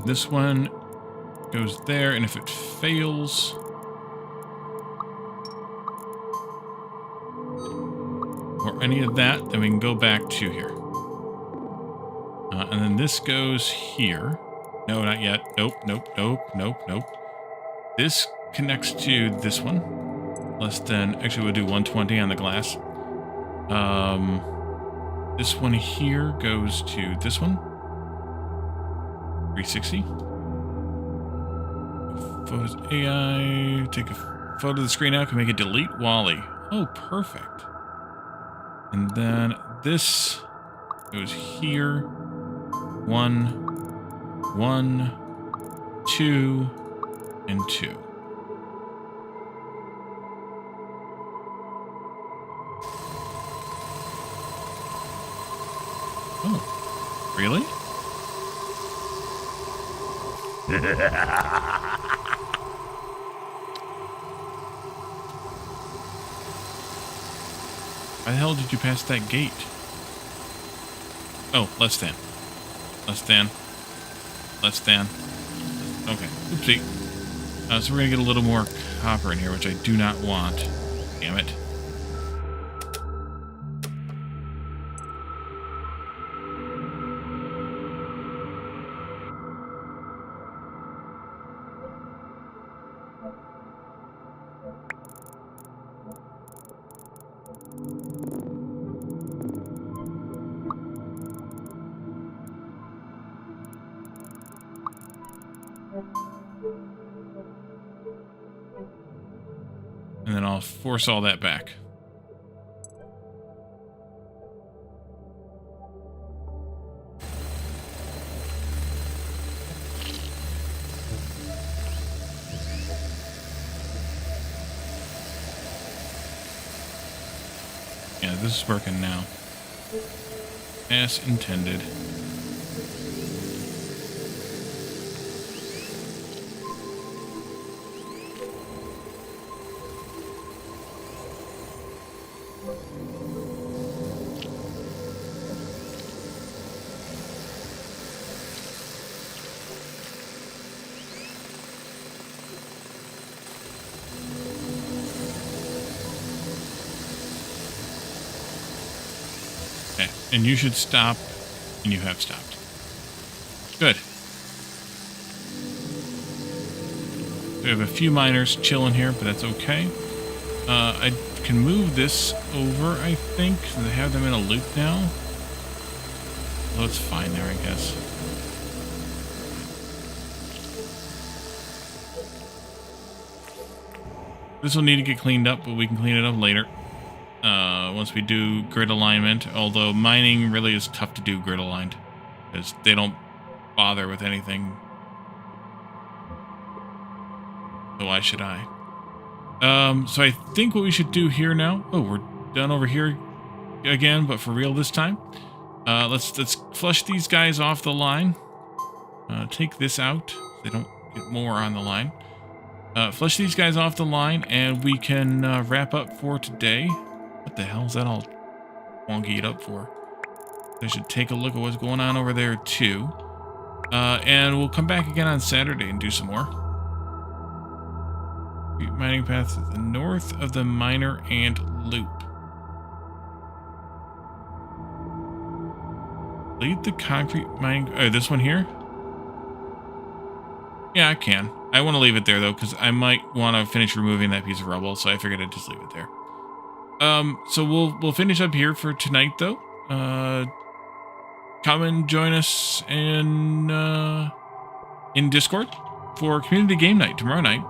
S2: This one goes there, and if it fails... or any of that, then we can go back to here. And then this goes here. No, not yet. Nope, nope, nope, nope, nope. This connects to this one. Less than... Actually, we'll do 120 on the glass. This one here goes to this one. 360. Photos AI. Take a photo of the screen out. Can make it delete Wally. Oh, perfect. And then this goes here. 1, 1, 2, and 2. Oh, really? Why the hell did you pass that gate? Oh, less than. Less than. Less than. Okay. Oopsie. So we're going to get a little more copper in here, which I do not want. Damn it. And then I'll force all that back. Yeah, this is working now. As intended. Okay, and you should stop, and you have stopped. Good. We have a few miners chilling here, but that's okay. I can move this over, I think, so they have them in a loop now. So it's fine there, I guess. This will need to get cleaned up, but we can clean it up later. Once we do grid alignment, although mining really is tough to do grid aligned, because they don't bother with anything. So why should I? So I think what we should do here now... Oh, we're done over here again, but for real this time. Let's flush these guys off the line. Take this out so they don't get more on the line. Flush these guys off the line, and we can wrap up for today. What the hell is that all wonky it up for? I should take a look at what's going on over there, too. And we'll come back again on Saturday and do some more. Mining path to the north of the miner and loop. Lead the concrete mining... Oh, this one here? Yeah, I can. I want to leave it there, though, because I might want to finish removing that piece of rubble, so I figured I'd just leave it there. So we'll finish up here for tonight, though. Come and join us in Discord for community game night tomorrow night.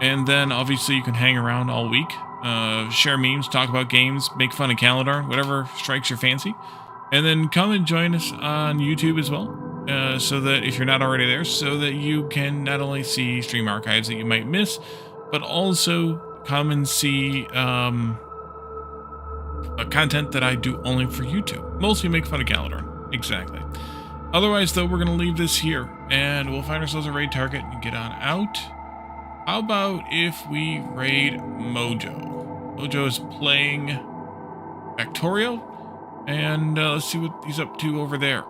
S2: And then, obviously, you can hang around all week, share memes, talk about games, make fun of Calendar, whatever strikes your fancy. And then come and join us on YouTube as well, so that if you're not already there, so that you can not only see stream archives that you might miss, but also come and see content that I do only for YouTube. Mostly make fun of Calendar. Exactly. Otherwise, though, we're going to leave this here, and we'll find ourselves a raid target and get on out. How about if we raid Mojo? Mojo is playing Factorio, and let's see what he's up to over there.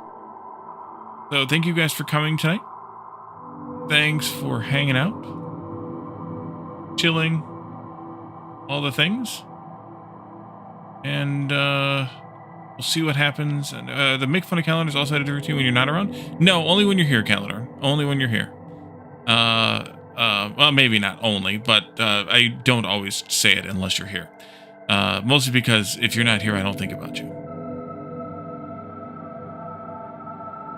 S2: So thank you guys for coming tonight. Thanks for hanging out, chilling, all the things. And we'll see what happens. And the make fun of Calendar is also added routine when you're not around. No, only when you're here, Calendar. Only when you're here. Well, maybe not only, but I don't always say it unless you're here. Mostly because if you're not here, I don't think about you.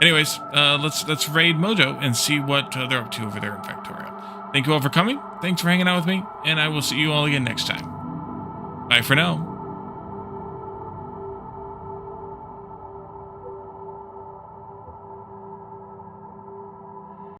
S2: Anyways, let's raid Mojo and see what they're up to over there in Factorio. Thank you all for coming. Thanks for hanging out with me, and I will see you all again next time. Bye for now.